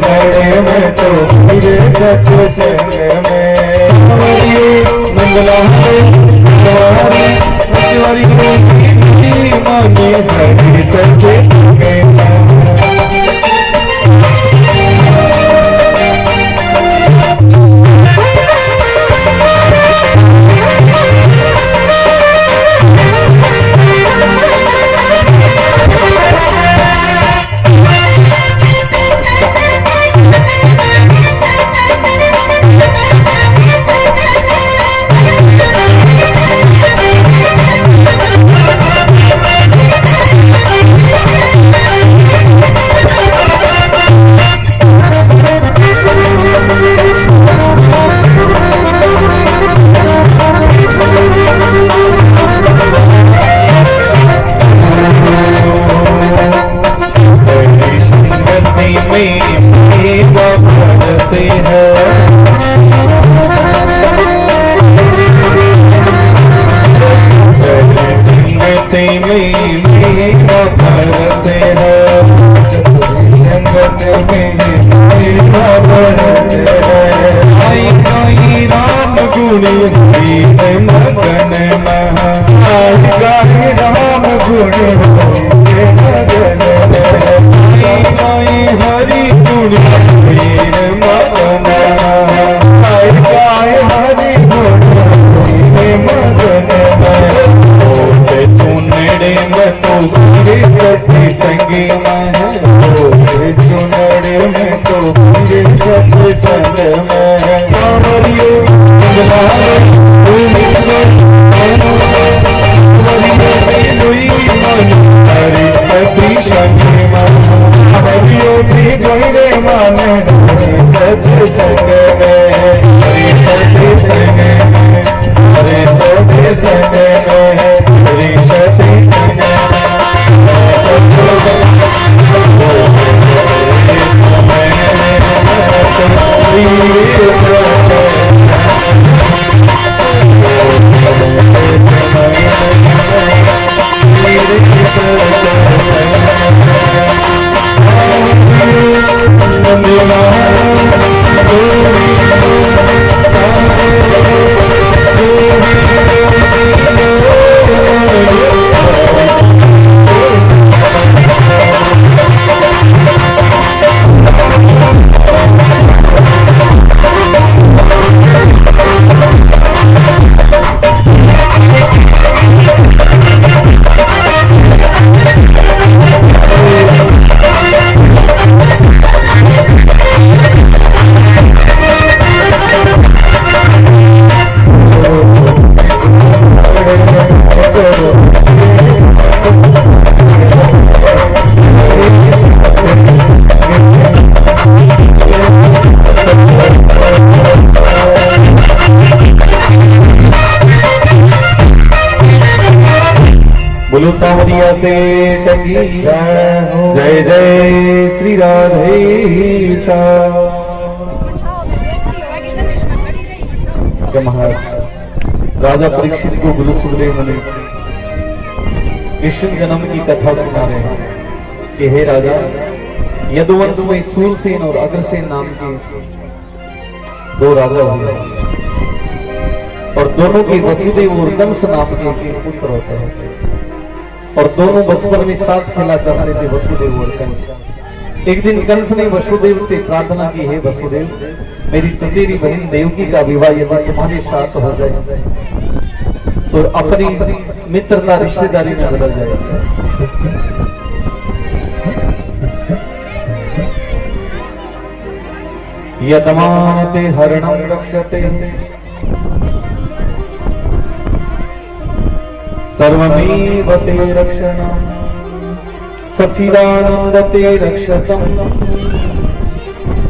संग तो मेरे सत्संग में मंगला माने हरि सत्संग में। बोलो सांवरिया से टकी जय जय श्री राधे सा। महाराज राजा परीक्षित को गुरु सुखदेव मुनि कृष्ण जन्म की कथा सुना रहे हैं कि हे राजा, यदुवंश में सूरसेन और अग्रसेन नाम के दो राजा हुए और दोनों के वसुदेव और कंस नाम के पुत्र होते हैं और दोनों बचपन में साथ खेला करते थे वसुदेव और कंस। एक दिन कंस ने वसुदेव से प्रार्थना की, हे वसुदेव, मेरी चचेरी बहन देवकी का विवाह यदि तुम्हारे साथ हो जाए तो अपनी मित्रता रिश्तेदारी में बदल जाएगी। यतमानते हरणं रक्षते सर्वमेव ते रक्षणं सच्चिदानंदते रक्षतम्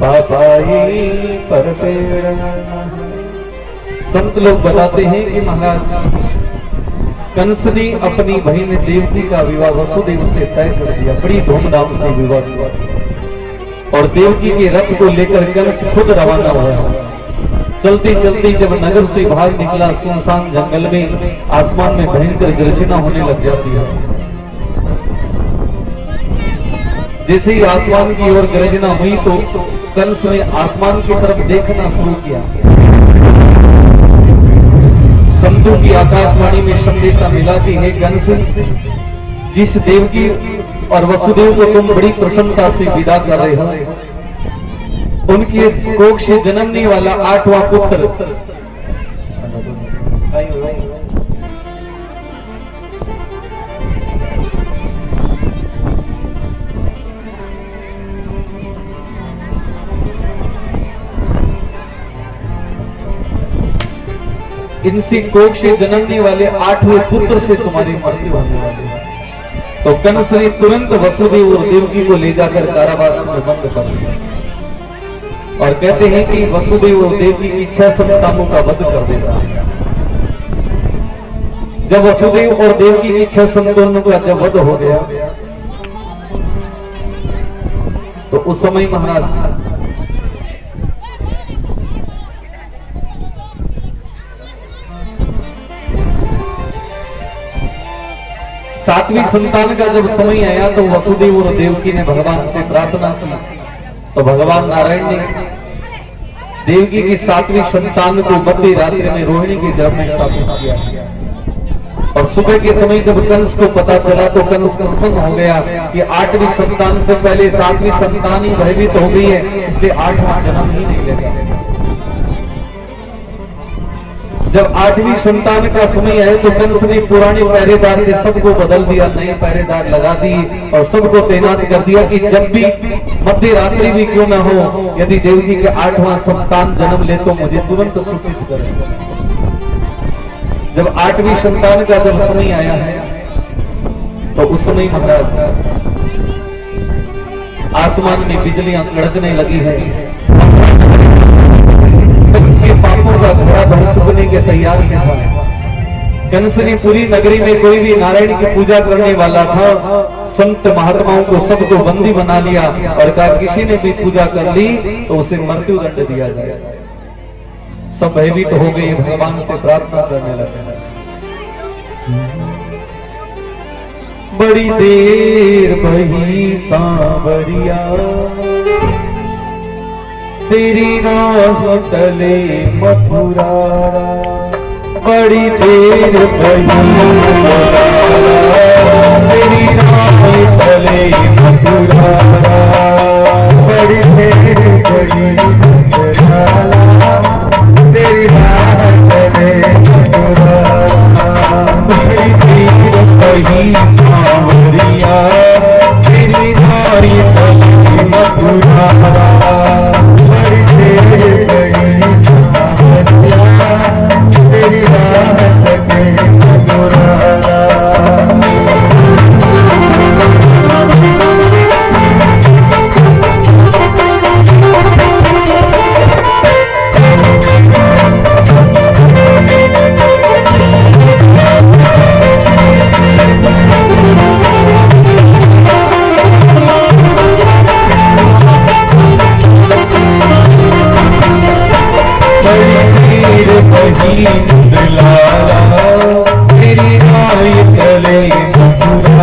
पापायै परपेरणः। संत लोग बताते हैं कि महाराज कंस ने अपनी बहन देवकी का विवाह वसुदेव से तय कर दिया, बड़ी धूमधाम से विवाह हुआ और देवकी के रथ को लेकर कंस खुद रवाना हुआ। चलते चलते जब नगर से बाहर निकला, सुनसान जंगल में आसमान में भयंकर गर्जना होने लग जाती है। जैसे ही आसमान की ओर गर्जना हुई तो कंस ने आसमान की तरफ देखना शुरू किया। संतों की आकाशवाणी में संदेशा मिला कि हे कंस, जिस देवकी और वसुदेव को तुम बड़ी प्रसन्नता से विदा कर रहे हो, उनकी कोख से जन्मने वाला 8वां पुत्र इनसे कोख से जन्मने वाले 8वें पुत्र से तुम्हारी मृत्यु होने वाली है। तो कंस ने तुरंत वसुदेव और देवकी को ले जाकर कारावास में बंद कर दिया और कहते हैं कि वसुदेव और देवकी की 6 संतानों का वध कर देता है। जब वसुदेव और देवकी की 6 संतानों का जब वध हो गया तो उस समय महाराज सातवीं संतान का जब समय आया तो वसुदेव और देवकी ने भगवान से प्रार्थना की। तो भगवान नारायण ने देवकी की 7वीं संतान को मध्य रात्रि में रोहिणी के गर्भ में स्थापित किया और सुबह के समय जब कंस को पता चला तो कंस प्रसन्न हो गया कि 8वीं संतान से पहले 7वीं संतान ही भयभीत हो गई है, इसलिए 8वां जन्म ही नहीं लेगा। जब 8वीं संतान का समय आया तो कंस ने पुराने पहरेदार के सबको बदल दिया, नए पहरेदार लगा दिए और सबको तैनात कर दिया कि जब भी मध्य रात्रि भी क्यों न हो, यदि देवकी के 8वां संतान जन्म ले तो मुझे तुरंत सूचित करें। जब 8वीं संतान का जब समय आया है तो उस समय महाराज आसमान में बिजलियां कड़कने लगी है। कंस के पापों का घड़ा भर चुकने के तैयार था। कंस ने पूरी नगरी में कोई भी नारायण की पूजा करने वाला था, संत महात्माओं को सबको बंदी बना लिया और कहा किसी ने भी पूजा कर ली तो उसे मृत्यु दंड दिया जाए। सब भयभीत हो गए, भगवान से प्रार्थना करने लगे। बड़ी देर बही सांवरिया तेरी राह तले मथुरा, बड़ी देर बही तेरी राह तले मथुरा, बड़ी देर बही तेरी राह चले मथुरा, बड़ी देर बही सांवरिया तेरी राह तले मथुरा, बड़ी देर बही सांवरिया तेरी राह चले मथुरा।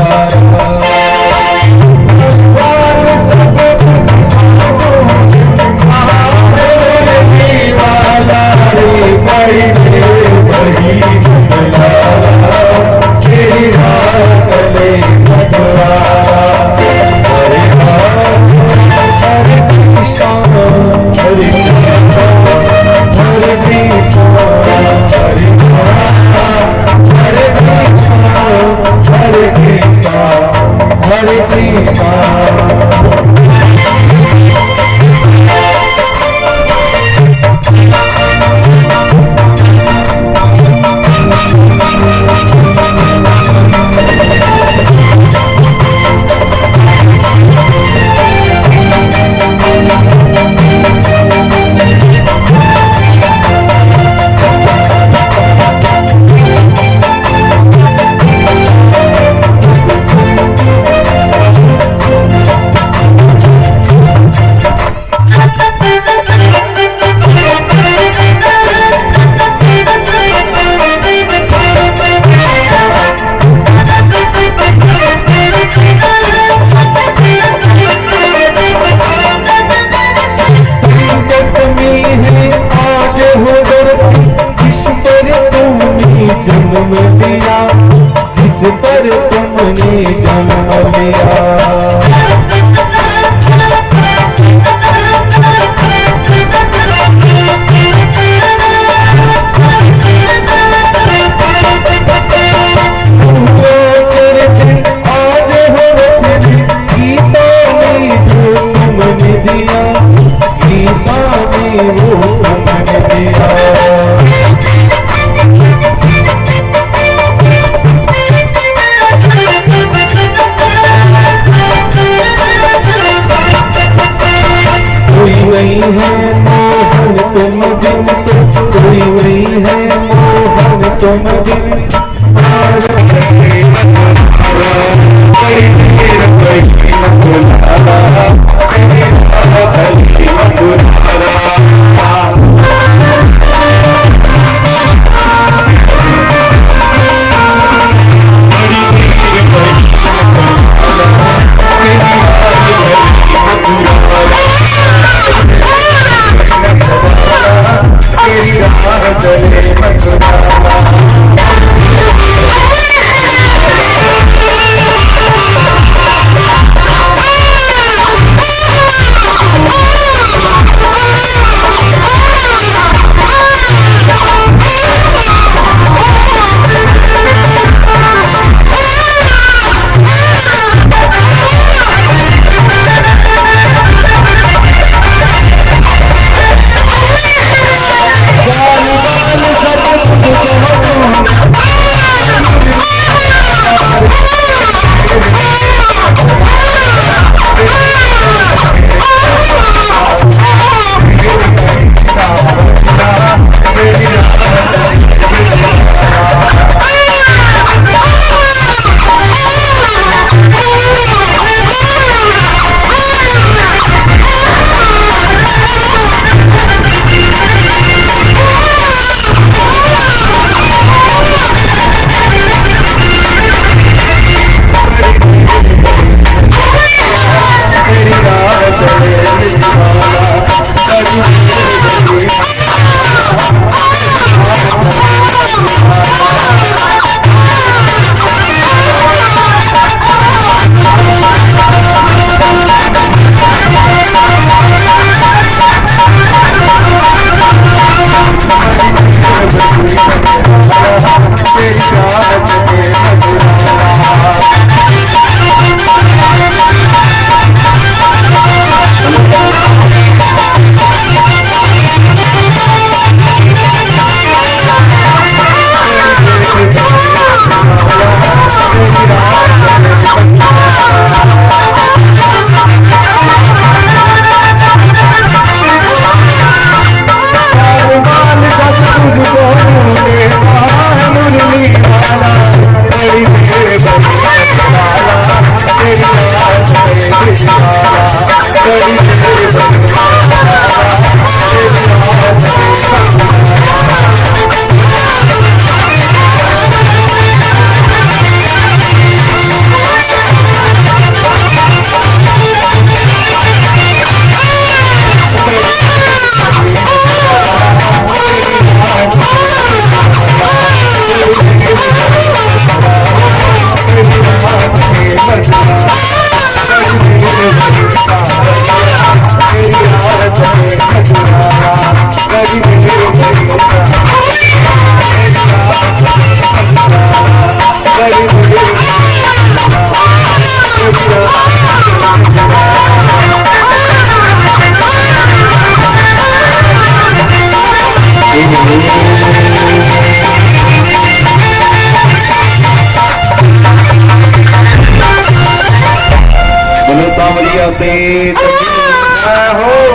से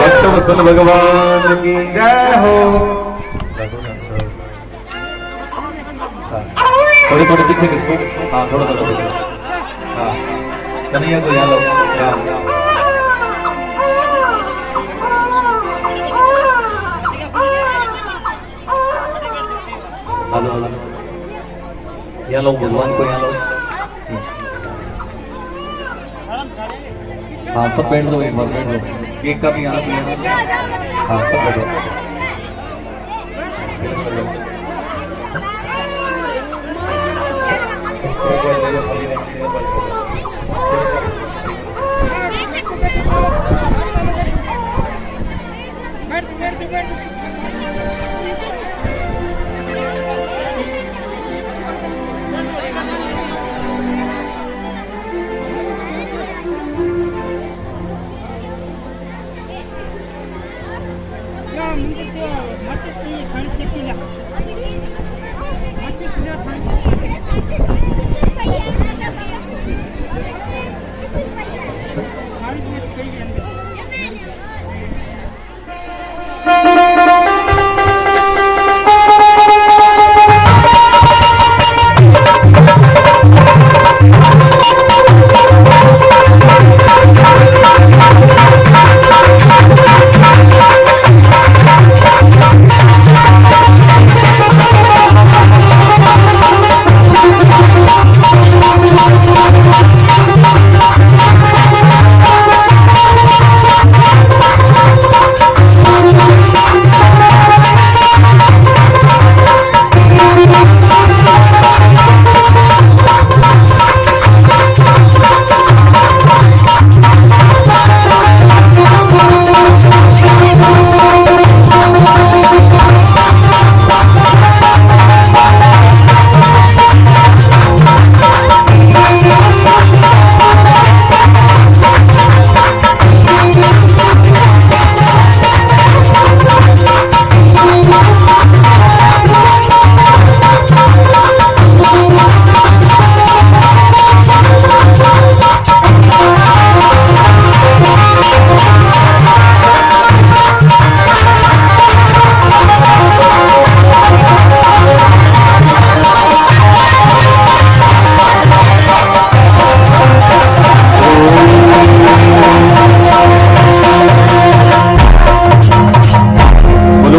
भक्त वत्सल भगवान की जय हो। थोड़े थोड़े पीछे किसको, हाँ थोड़ा थोड़ा पीछे, हाँ कन्हैया को यहाँ लो, हेलो हेलो यहाँ लो, भगवान को यहाँ लो, हाँ सब बैठ दो, एक बार बैठ दो, केक का भी यहाँ भी यहाँ, हाँ सब बैठो।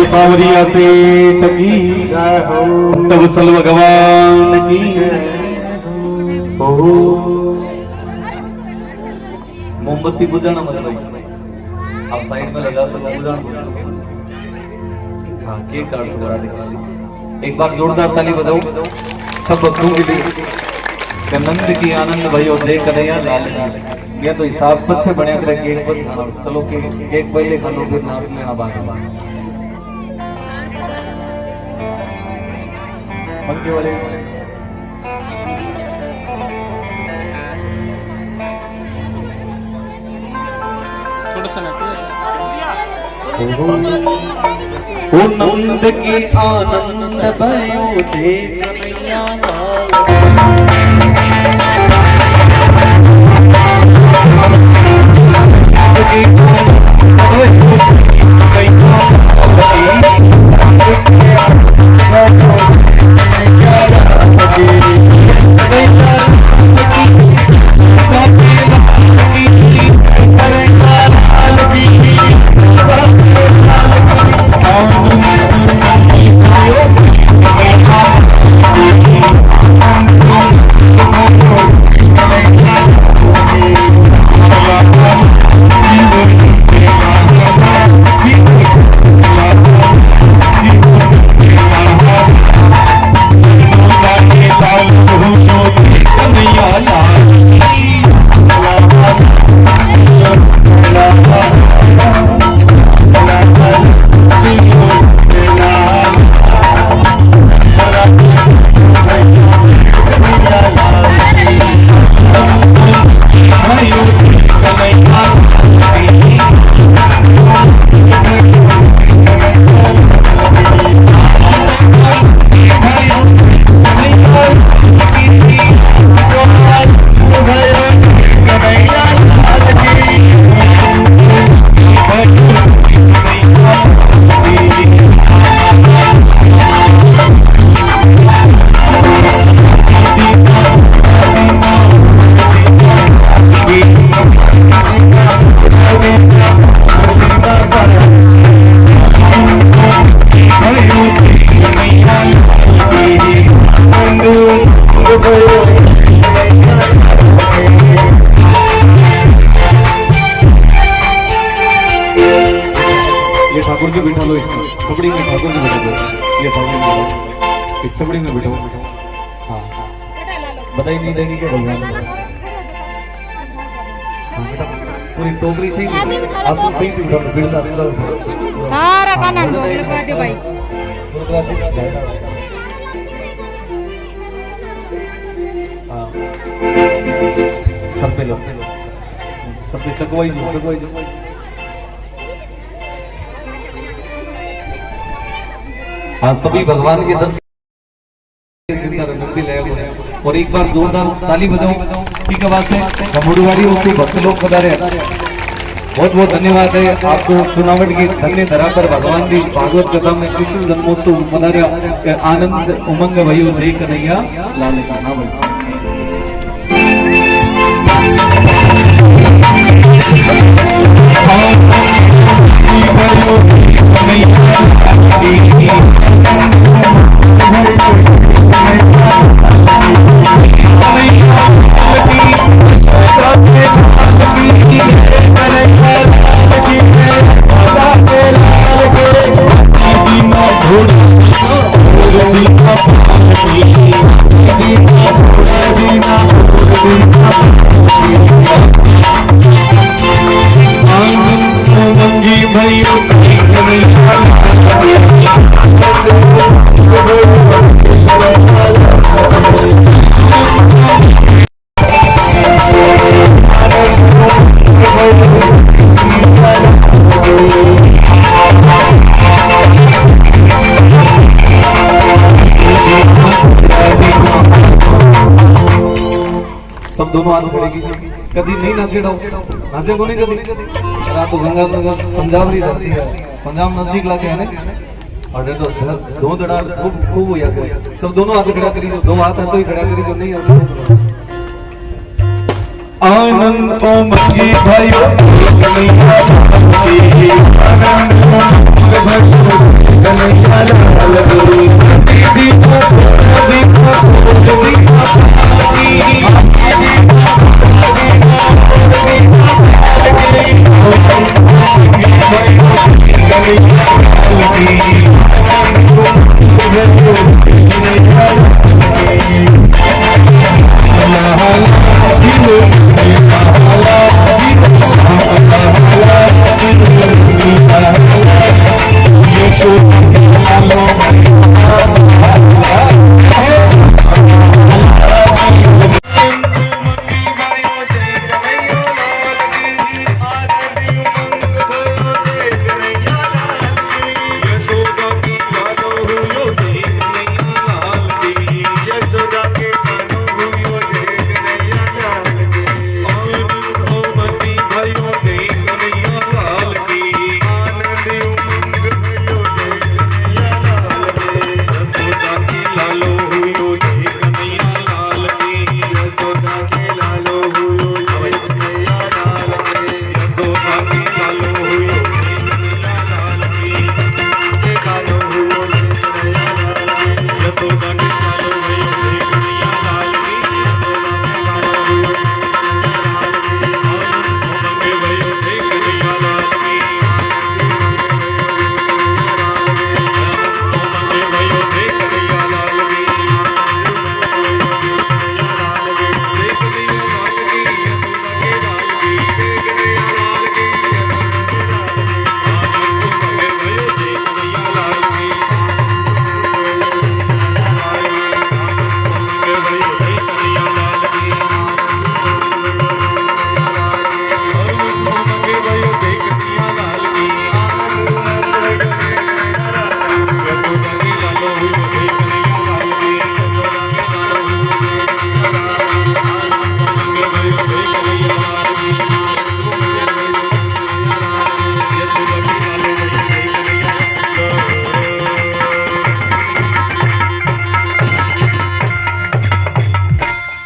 सावरिया से टकी तब सल भगवान की मोमबत्ती बुझाना मत भाई, आप साइड में लगा सको बुझाना। हाँ केक काट सको। एक बार जोरदार ताली बजाओ सब भक्तों के लिए। नंद की आनंद भयो देख कन्हैया लाल ये तो हिसाब पद से बढ़िया करे केक बस खाना। चलो केक पहले खा लो फिर नाच लेना बाद। पंखे वाले थोड़ा सा ओ नंद के आनंद भयो देख कन्हैया ठाकुर जी बैठा लो, इसमें सबड़ी में ठाकुर जी बैठा लो, ये ठाकुर जी बैठो, इस सबड़ी में बैठो। हाँ बताई नहीं देनी के भगवान पूरी टोकरी सही आसन सही बिल्कुल सारा कानन भोग लगा दे भाई। हाँ सब पे लो, सब पे चकवाई चकवाई। हाँ सभी भगवान के दर्शन और एक बार जोरदार ताली बजाओ। ठीक है बात है। मुड़वाड़ी उसे भक्त लोग पधारे बहुत बहुत धन्यवाद है आपको टूर्नामेंट की धन्य धरा पर भगवान की भागवत कथा में कृष्ण जन्मोत्सव मनाया आनंद उमंग भयो जय कन्हैया लाल का नाम सब दोनों हाथ खड़े कीजिए कभी नहीं नाचे नाचे को नहीं कभी तो गंगा पंजाब की धरती है पंजाब नजदीक लाके है ना और तो दो दड़ा खूब खूब हो जाते सब दोनों हाथ खड़ा करी दो हाथ है तो ही खड़ा करी जो नहीं आनंद ओ मंगी भाइयों कन्हैया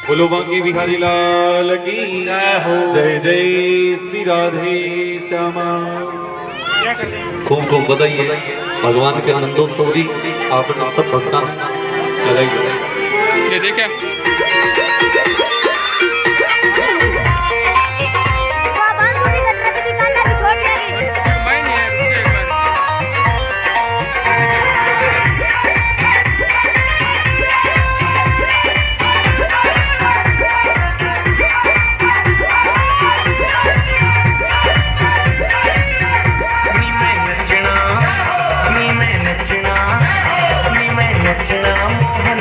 बोलो बांके बिहारी लाल की जय जय श्री राधे श्यामा। खूब खूब बधाई भगवान के आनंदोत्सव जी आपने सब भक्ता लगाई ये देखे मोहन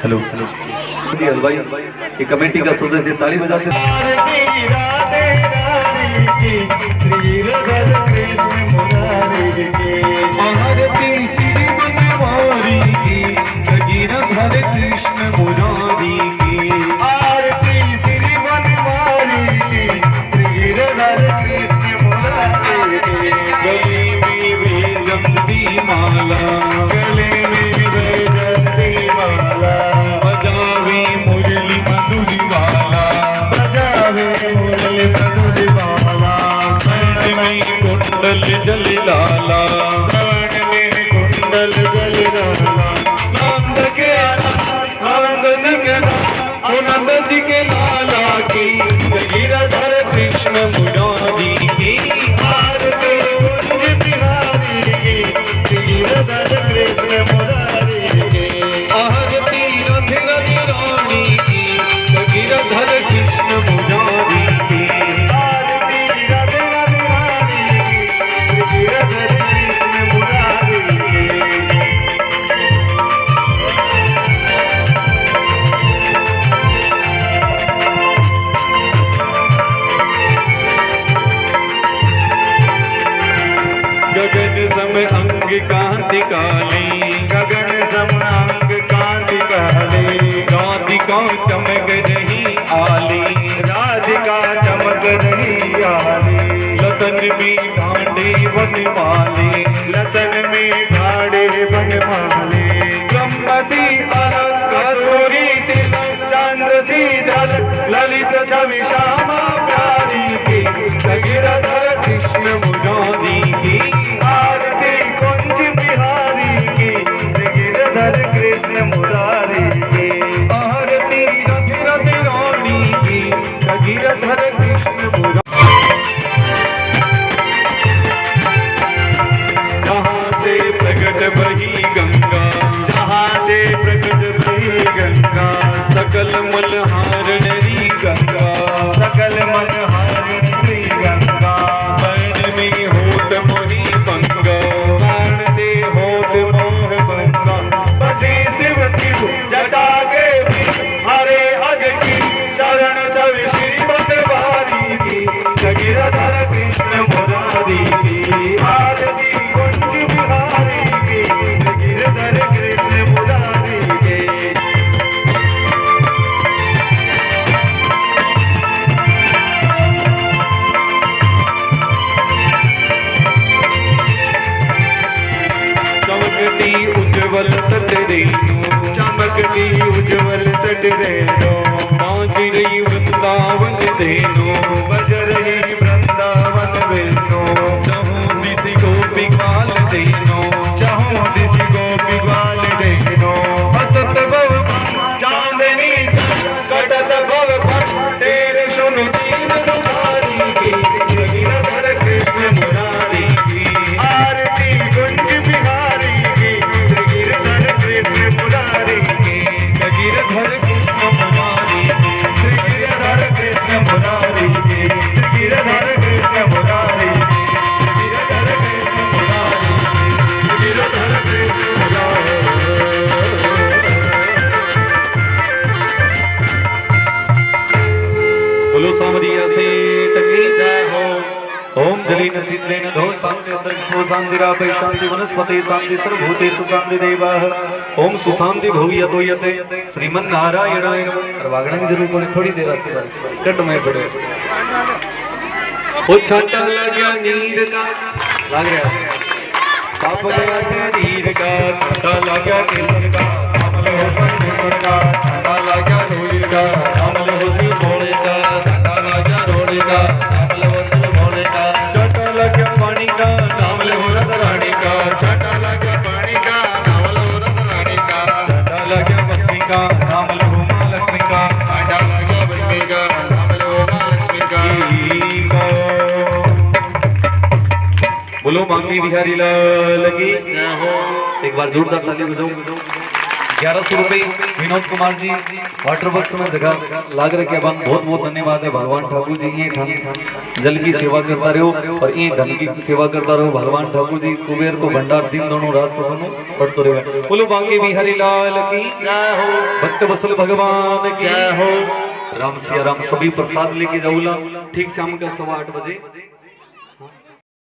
हेलो जी हलवाई ये कमेटी का सदस्य ताली बजाते हैं। आरती श्री बनवारी की गिरधर कृष्ण मुरारी की आरती श्री बनवारी की गिरधर कृष्ण मुरारी की गले में वैजंती माला गले में वैजंती माला बजावे मुरली मधुरी वाला बजावे मुरली मधुरी वाला में कुंडल जल लाला श्रवण में कुंडल जल लाला नंद के आनंद जी के लाला की गिरधर कृष्ण मुरारी की आरती कुंज बिहारी की गिरधर कृष्ण मुरारी की आरती रथ रथ रानी की गिरधर कृष्ण मुरारी की आरती रथ रथ रानी की गिरधर कृष्ण मुरारी की गगन सम अंग कांति काली गगन सम अंग कांति काली राधिका चमक रही आली राधिका चमक रही आली लतन में भांडे बनवाले लतन में भांडे बनवाले ब्रह्मति कस्तूरी तिलक चंद्र सी झलक ललित छवि श्यामा प्यारी की गिरधर कृष्ण मुरारी की आरती कुंज बिहारी की गिरधर कृष्ण मुरारी की आरती रथ रथ रानी की गिरधर कृष्ण मुरारी जहाँ से प्रकट बही गंगा जहाँ से प्रकट बही गंगा सकल मलहारणरी गंगा सकल मलहारणरी गंगा वर्ण में होत मोहि भंगा वर्ण से होत मोह भंगा बसी शिव शिव जटा के हरे अग की चरण छवि श्री बनवारी की गिरधर कृष्ण मुरारी की आरती कुंज बिहारी की गिरधर कृष्ण मुरारी की चमकती उज्जवल तट रेणु चमकती उज्जवल तट रेणु नाच रही वृंदावन धेनु बज रही वृंदावन वेणु चहु दिशि गोपी ग्वाल धेनु चहु दिशि गोपी ग्वाल धेनु हसत भव चांदनी कटत भव तेरे सुनु दीन दुखारी की गिरधर कृष्ण मुरारी की आरती कुंज बिहारी की गिरधर कृष्ण मुरारी की गिरधर कृष्ण मुरारी गिरधर कृष्ण मुरारी गिरधर कृष्ण मुरारी गिरधर कृष्ण मुरारी गिरधर कृष्ण मुरारी। बोलो सामरिया से टकी जय हो। ओम जलीन शीतलेन धो शांति अंतरिक्षो शांतिरापै शांति वनस्पति शांति सर्वभूतेषु शांति देवाः ओम सुशांति भूयतो यते श्रीमन्नारायणाय नमः। और वागने की जरूरत पड़ी थोड़ी देर से कट में पड़े ओ छाटा लगा नीर का लग रहा है पाप गया शरीर का छाटा लगा नीर का अमल हो संग का छाटा लगा रोइर का अमल हो सी भोले का छाटा लगा रोड़े का अमल हो सी भोले का छाटा लगा पानी का नामल हो रत रानी का छाटा लगा पानी का नामल हो रत रानी का छाटा लगा बसमी का नामल हो मां लक्ष्मी का छाटा लगा बसमी का नामल हो मां लक्ष्मी का। बोलो मांगी बिहारी लाल की जय हो। एक बार जोरदार ताली बजाओ। 1100 रुपए विनोद कुमार जी वाटर बॉक्स में जगह लाग रखे बन बहुत बहुत धन्यवाद है भगवान ठाकुर जी ये धन जल की सेवा करता रहो और ये धन की सेवा करता रहो भगवान ठाकुर जी कुबेर को भंडार दिन दोनों रात सुनो पढ़ते रहे बोलो बांके बिहारी लाल की जय हो भक्त वत्सल भगवान की जय हो राम सिया राम सभी प्रसाद लेके जाऊला ठीक शाम का 8:15 बजे